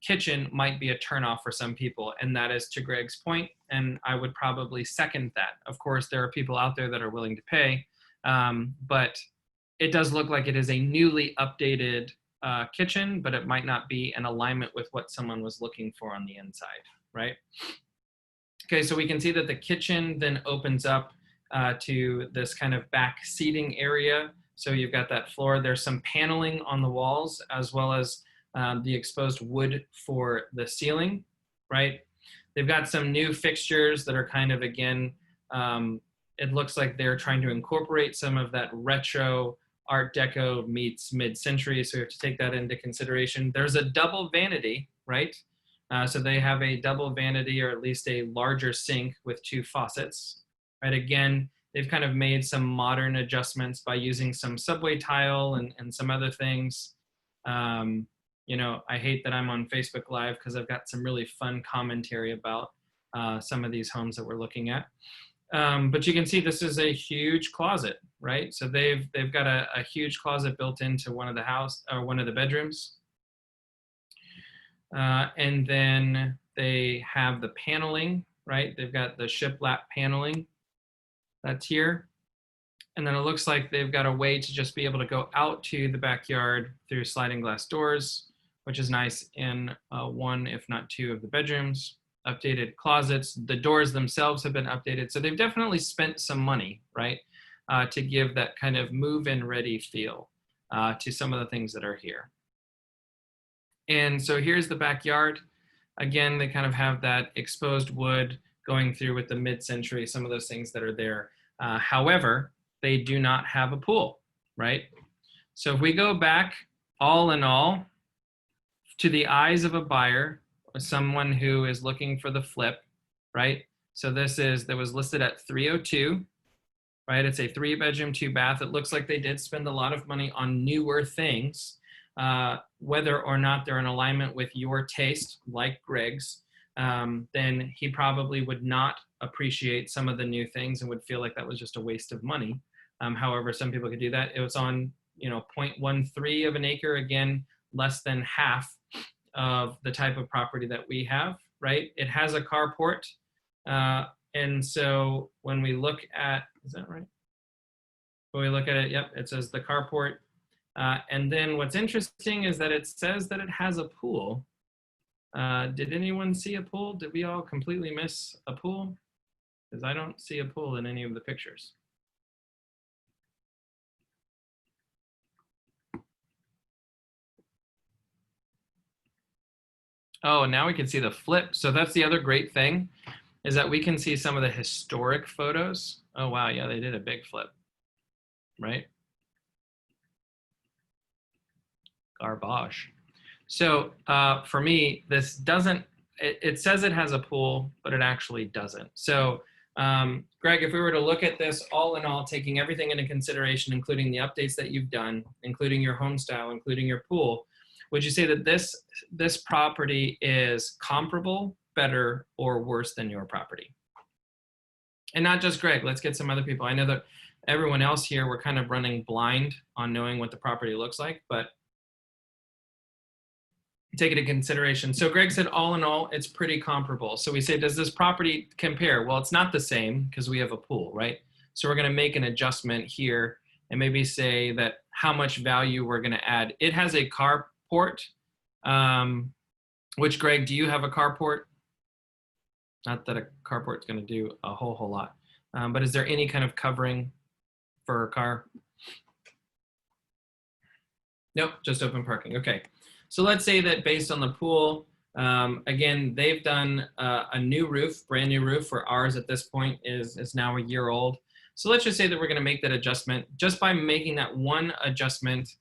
kitchen might be a turnoff for some people, and that is to Greg's point, and I would probably second that. Of course, there are people out there that are willing to pay, but it does look like it is a newly updated kitchen, but it might not be in alignment with what someone was looking for on the inside, right? Okay, so we can see that the kitchen then opens up to this kind of back seating area. So you've got that floor. There's some paneling on the walls, as well as the exposed wood for the ceiling, right? They've got some new fixtures that are kind of, again, it looks like they're trying to incorporate some of that retro Art Deco meets mid-century, so we have to take that into consideration. There's a double vanity, right? So they have a double vanity, or at least a larger sink with 2 faucets, right? Again, they've kind of made some modern adjustments by using some subway tile and some other things. You know, I hate that I'm on Facebook Live because I've got some really fun commentary about some of these homes that we're looking at. But you can see this is a huge closet, right? So they've got a huge closet built into one of the bedrooms. And then they have the paneling, right? They've got the shiplap paneling that's here. And then it looks like they've got a way to just be able to go out to the backyard through sliding glass doors, which is nice in 1, if not 2 of the bedrooms. Updated closets. The doors themselves have been updated. So they've definitely spent some money, right, to give that kind of move-in ready feel to some of the things that are here. And so here's the backyard. Again, they kind of have that exposed wood going through with the mid-century, some of those things that are there. However, they do not have a pool, right? So if we go back, all in all, to the eyes of a buyer or someone who is looking for the flip, right? So this is, that was listed at 302, right? It's a 3-bedroom, 2-bath. It looks like they did spend a lot of money on newer things. Whether or not they're in alignment with your taste, like Greg's, then he probably would not appreciate some of the new things and would feel like that was just a waste of money. However, some people could do that. It was on, 0.13 of an acre, again, less than half of the type of property that we have, right? It has a carport. And so when we look at, is that right? When we look at it, yep, it says the carport. And then what's interesting is that it says that it has a pool. Did anyone see a pool? Did we all completely miss a pool? Because I don't see a pool in any of the pictures. Oh, now we can see the flip. So that's the other great thing, is that we can see some of the historic photos. Oh, wow, yeah, they did a big flip, right? Garbage. So for me, this doesn't, it says it has a pool, but it actually doesn't. So Greg, if we were to look at this all in all, taking everything into consideration, including the updates that you've done, including your home style, including your pool, would you say that this property is comparable, better, or worse than your property? And not just Greg, let's get some other people. I know that everyone else here, we're kind of running blind on knowing what the property looks like, but take it into consideration. So Greg said, all in all, it's pretty comparable. So we say, does this property compare? Well, it's not the same because we have a pool, right? So we're going to make an adjustment here and maybe say that how much value we're going to add. It has a carport, which, Greg, do you have a carport? Not that a carport is going to do a whole lot, but is there any kind of covering for a car? Nope, just open parking. Okay. So let's say that based on the pool, again, they've done a new roof, brand new roof, where ours at this point is now a year old. So let's just say that we're going to make that adjustment. Just by making that one adjustment,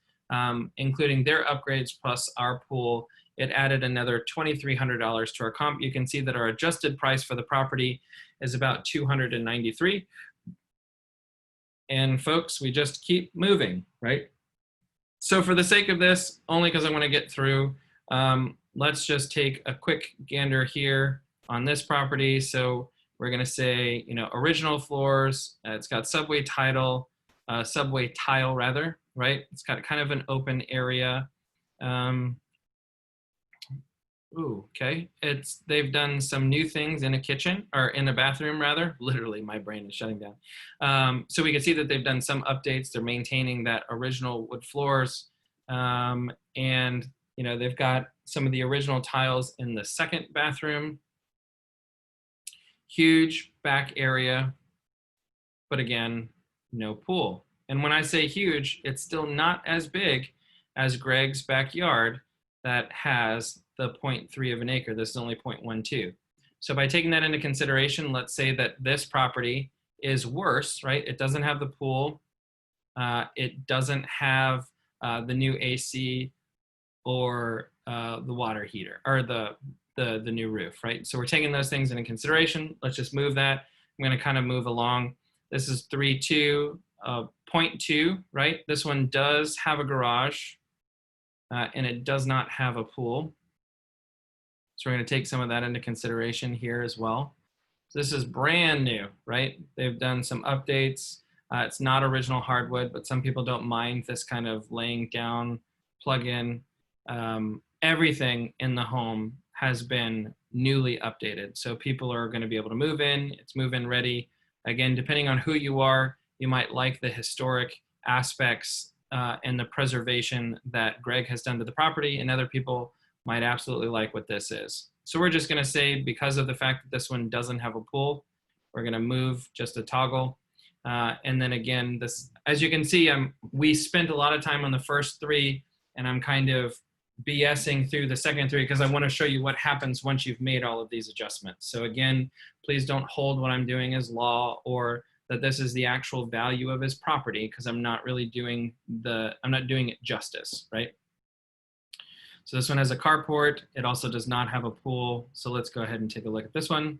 including their upgrades plus our pool, it added another $2,300 to our comp. You can see that our adjusted price for the property is about $293. And folks, we just keep moving, right? So for the sake of this, only because I want to get through, let's just take a quick gander here on this property. So we're going to say, original floors. It's got subway tile, right? It's got kind of an open area. Okay. They've done some new things in a kitchen, or in a bathroom rather. Literally, my brain is shutting down. So we can see that they've done some updates. They're maintaining that original wood floors. And, they've got some of the original tiles in the second bathroom. Huge back area, but again, no pool. And when I say huge, it's still not as big as Greg's backyard that has the 0.3 of an acre. This is only 0.12. So by taking that into consideration, let's say that this property is worse, right? It doesn't have the pool. It doesn't have the new AC or the water heater, or the new roof, right? So we're taking those things into consideration. Let's just move that. I'm going to kind of move along. This is 3.2, 0.2, right? This one does have a garage, and it does not have a pool. So we're going to take some of that into consideration here as well. So this is brand new, right? They've done some updates. It's not original hardwood, but some people don't mind this kind of laying down, plug-in. Everything in the home has been newly updated. So people are going to be able to move in. It's move-in ready. Again, depending on who you are, you might like the historic aspects and the preservation that Greg has done to the property, and other people might absolutely like what this is. So we're just going to say, because of the fact that this one doesn't have a pool, we're going to move just a toggle. And then again, this, as you can see, we spent a lot of time on the first three, and I'm kind of BSing through the second three because I want to show you what happens once you've made all of these adjustments. So again, please don't hold what I'm doing as law or that this is the actual value of his property because I'm not really doing I'm not doing it justice, right? So this one has a carport. It also does not have a pool. So let's go ahead and take a look at this one.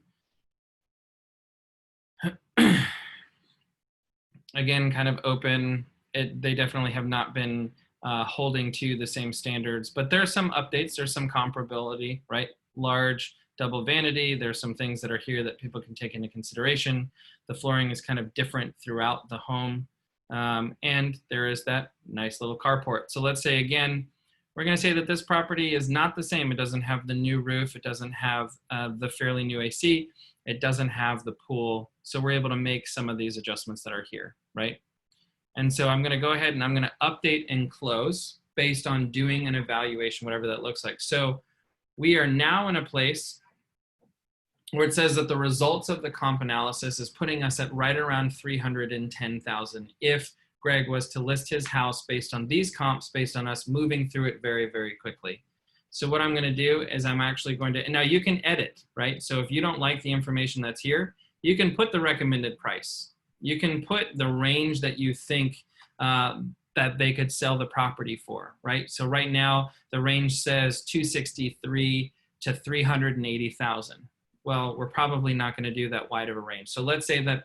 Again, kind of open. They definitely have not been holding to the same standards, but there are some updates. There's some comparability, right? Large double vanity. There's some things that are here that people can take into consideration. The flooring is kind of different throughout the home. And there is that nice little carport. So let's say, again, we're going to say that this property is not the same. It doesn't have the new roof. It doesn't have the fairly new AC. It doesn't have the pool. So we're able to make some of these adjustments that are here, right? And so I'm going to go ahead and I'm going to update and close based on doing an evaluation, whatever that looks like. So we are now in a place where it says that the results of the comp analysis is putting us at right around 310,000 if Greg was to list his house based on these comps, based on us moving through it very, very quickly. So what I'm going to do is I'm actually going to, and now you can edit, right? So if you don't like the information that's here, you can put the recommended price. You can put the range that you think that they could sell the property for, right? So right now the range says 263 to 380,000. Well, we're probably not going to do that wide of a range. So let's say that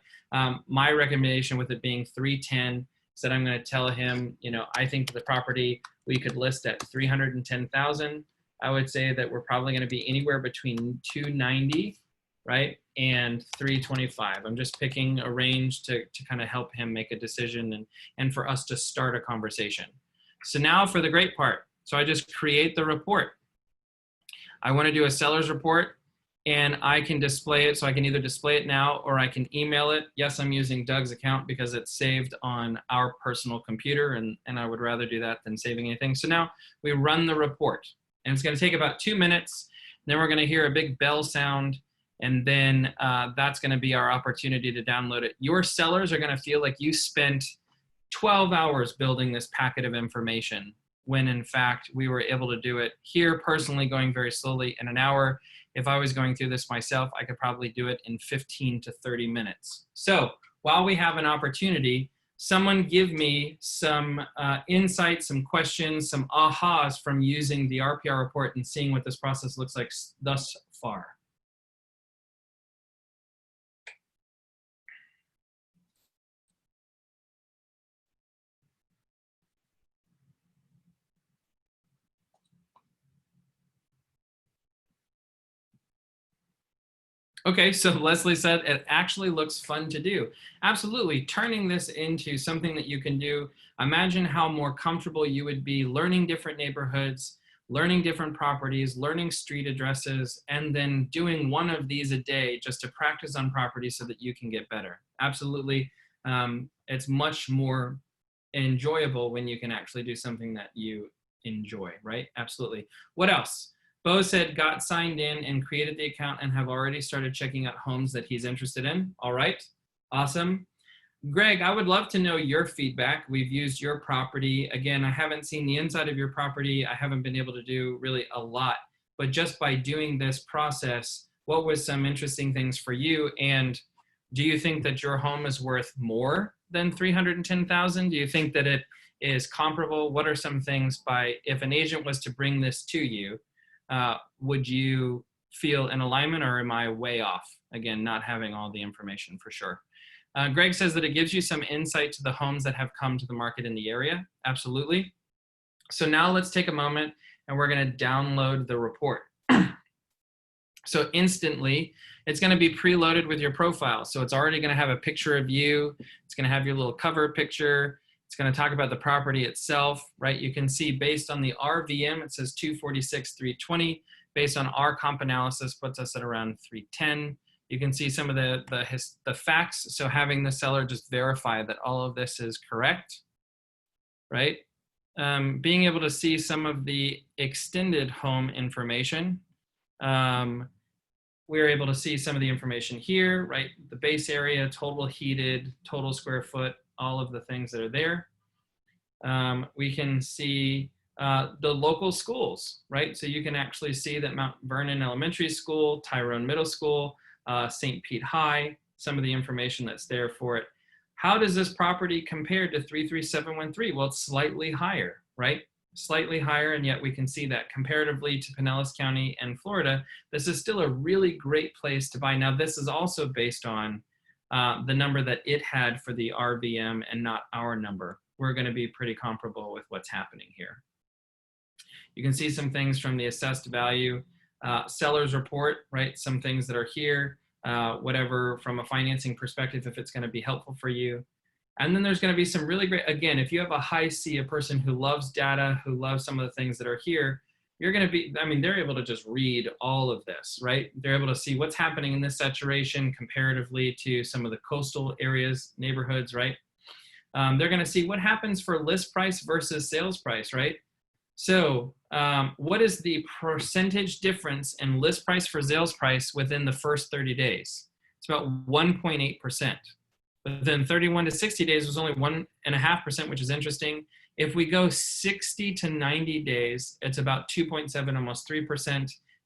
my recommendation with it being 310 is that I'm going to tell him, you know, I think the property we could list at 310,000. I would say that we're probably going to be anywhere between 290, right, and 325. I'm just picking a range to kind of help him make a decision and for us to start a conversation. So now for the great part. So I just create the report. I want to do a seller's report and I can display it. So I can either display it now or I can email it. Yes, I'm using Doug's account because it's saved on our personal computer and I would rather do that than saving anything. So now we run the report and it's going to take about 2 minutes. Then we're going to hear a big bell sound. And then that's going to be our opportunity to download it. Your sellers are going to feel like you spent 12 hours building this packet of information when in fact we were able to do it here personally going very slowly in an hour. If I was going through this myself, I could probably do it in 15 to 30 minutes. So while we have an opportunity, someone give me some insights, some questions, some ahas from using the RPR report and seeing what this process looks like thus far. Okay, so Leslie said it actually looks fun to do. Absolutely, turning this into something that you can do. Imagine how more comfortable you would be learning different neighborhoods, learning different properties, learning street addresses, and then doing one of these a day just to practice on properties so that you can get better. Absolutely, it's much more enjoyable when you can actually do something that you enjoy, right? Absolutely. What else? Bo said got signed in and created the account and have already started checking out homes that he's interested in. All right, awesome. Greg, I would love to know your feedback. We've used your property. Again, I haven't seen the inside of your property. I haven't been able to do really a lot, but just by doing this process, what was some interesting things for you? And do you think that your home is worth more than 310,000? Do you think that it is comparable? What are some things if an agent was to bring this to you, would you feel in alignment or am I way off? Again, not having all the information for sure. Greg says that it gives you some insight to the homes that have come to the market in the area. Absolutely. So now let's take a moment and we're going to download the report. So instantly, it's going to be preloaded with your profile. So it's already going to have a picture of you. It's going to have your little cover picture. It's going to talk about the property itself, right? You can see based on the RVM, it says 246, 320. Based on our comp analysis, puts us at around 310. You can see some of the facts. So having the seller just verify that all of this is correct, right? Being able to see some of the extended home information. We're able to see some of the information here, right? The base area, total heated, total square foot, all of the things that are there. We can see the local schools, right? So you can actually see that Mount Vernon Elementary School, Tyrone Middle School, St. Pete High, some of the information that's there for it. How does this property compare to 33713? Well, it's slightly higher, right? Slightly higher, and yet we can see that comparatively to Pinellas County and Florida, this is still a really great place to buy. Now, this is also based on the number that it had for the RVM and not our number. We're going to be pretty comparable with what's happening here. You can see some things from the assessed value seller's report, right? Some things that are here, whatever from a financing perspective, if it's going to be helpful for you. And then there's going to be some really great, again, if you have a high C, a person who loves data, who loves some of the things that are here, you're going to be, I mean, they're able to just read all of this, right? They're able to see what's happening in this saturation comparatively to some of the coastal areas, neighborhoods, right? They're going to see what happens for list price versus sales price, right? So what is the percentage difference in list price for sales price within the first 30 days? It's about 1.8%. But then 31 to 60 days was only 1.5%, which is interesting. If we go 60 to 90 days, it's about 2.7, almost 3%.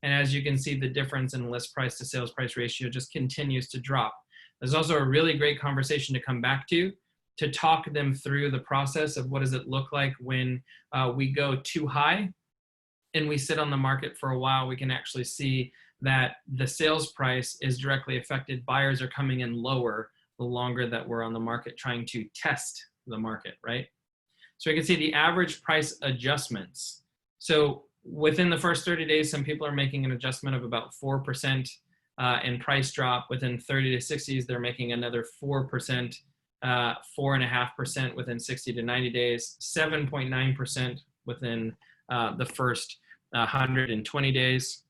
And as you can see, the difference in list price to sales price ratio just continues to drop. There's also a really great conversation to come back to talk them through the process of what does it look like when we go too high and we sit on the market for a while. We can actually see that the sales price is directly affected. Buyers are coming in lower the longer that we're on the market trying to test the market, right? So we can see the average price adjustments. So within the first 30 days, some people are making an adjustment of about 4% in price drop. Within 30 to 60s, they're making another 4%, 4.5% within 60 to 90 days, 7.9% within the first 120 days.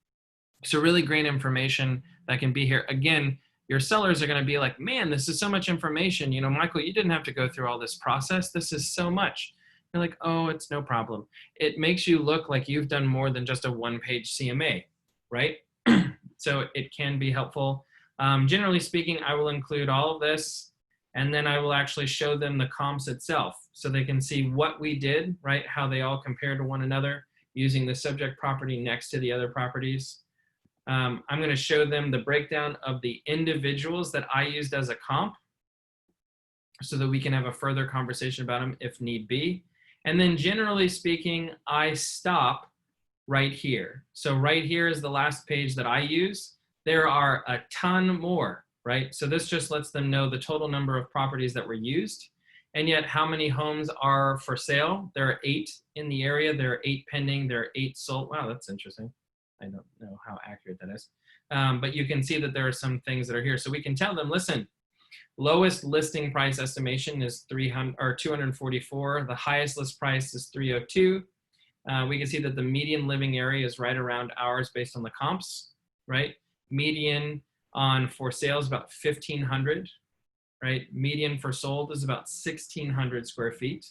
So really great information that can be here. Again, your sellers are going to be like, man, this is so much information. You know, Michael, you didn't have to go through all this process. This is so much. You're like, oh, it's no problem. It makes you look like you've done more than just a one-page CMA, right? So it can be helpful. Generally speaking, I will include all of this, and then I will actually show them the comps itself so they can see what we did, right? How they all compare to one another using the subject property next to the other properties. I'm going to show them the breakdown of the individuals that I used as a comp so that we can have a further conversation about them if need be. And then generally speaking, I stop right here. So right here is the last page that I use. There are a ton more, right? So this just lets them know the total number of properties that were used, and yet how many homes are for sale. There are 8 in the area. There are 8 pending. There are 8 sold. Wow, that's interesting. I don't know how accurate that is. But you can see that there are some things that are here. So we can tell them, listen, lowest listing price estimation is 244. The highest list price is 302. We can see that the median living area is right around ours based on the comps, right? Median on for sale is about 1,500, right? Median for sold is about 1,600 square feet.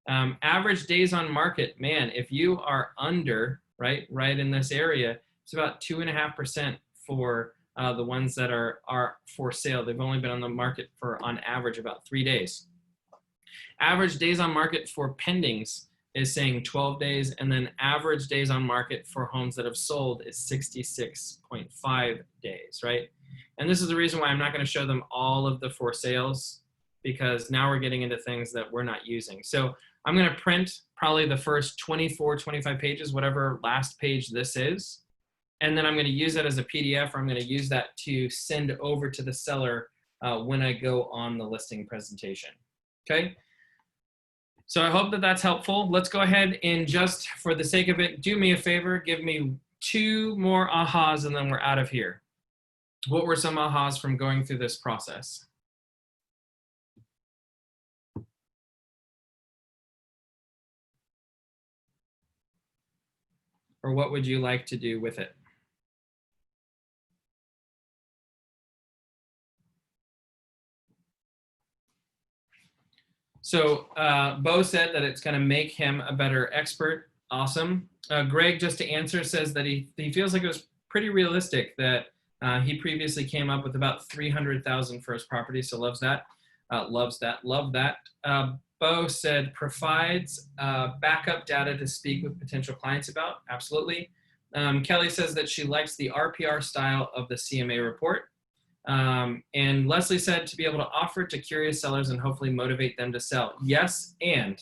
Average days on market, man, if you are under, right in this area, it's about 2.5% for the ones that are for sale. They've only been on the market for, on average, about 3 days. Average days on market for pendings is saying 12 days, and then average days on market for homes that have sold is 66.5 days, right? And this is the reason why I'm not going to show them all of the for sales, because now we're getting into things that we're not using. So I'm going to print probably the first 24, 25 pages, whatever last page this is. And then I'm going to use that as a PDF, or I'm going to use that to send over to the seller when I go on the listing presentation. Okay. So I hope that that's helpful. Let's go ahead and just for the sake of it, do me a favor, give me 2 more ahas and then we're out of here. What were some ahas from going through this process? Or what would you like to do with it? So Bo said that it's going to make him a better expert. Awesome. Greg, just to answer, says that he feels like it was pretty realistic that he previously came up with about 300,000 for his property. So loves that. Love that. Bo said provides backup data to speak with potential clients about. Absolutely. Kelly says that she likes the RPR style of the CMA report. And Leslie said to be able to offer it to curious sellers and hopefully motivate them to sell. Yes, and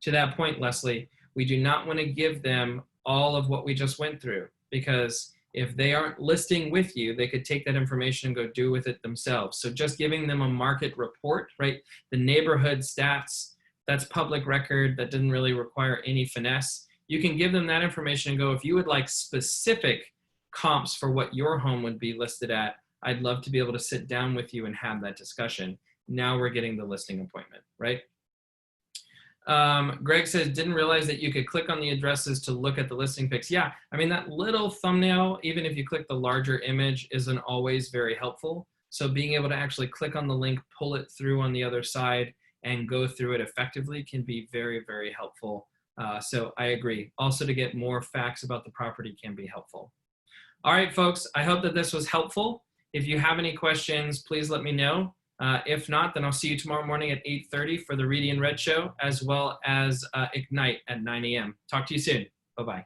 to that point, Leslie, we do not want to give them all of what we just went through, because if they aren't listing with you, they could take that information and go do with it themselves. So just giving them a market report, right? The neighborhood stats, that's public record, that didn't really require any finesse. You can give them that information and go, if you would like specific comps for what your home would be listed at, I'd love to be able to sit down with you and have that discussion. Now we're getting the listing appointment, right? Greg says, didn't realize that you could click on the addresses to look at the listing pics. Yeah, I mean, that little thumbnail, even if you click the larger image, isn't always very helpful. So being able to actually click on the link, pull it through on the other side, and go through it effectively can be very, very helpful. So I agree. Also, to get more facts about the property can be helpful. All right, folks, I hope that this was helpful. If you have any questions, please let me know. If not, then I'll see you tomorrow morning at 8:30 for the Reedy and Red Show, as well as Ignite at 9 a.m. Talk to you soon. Bye-bye.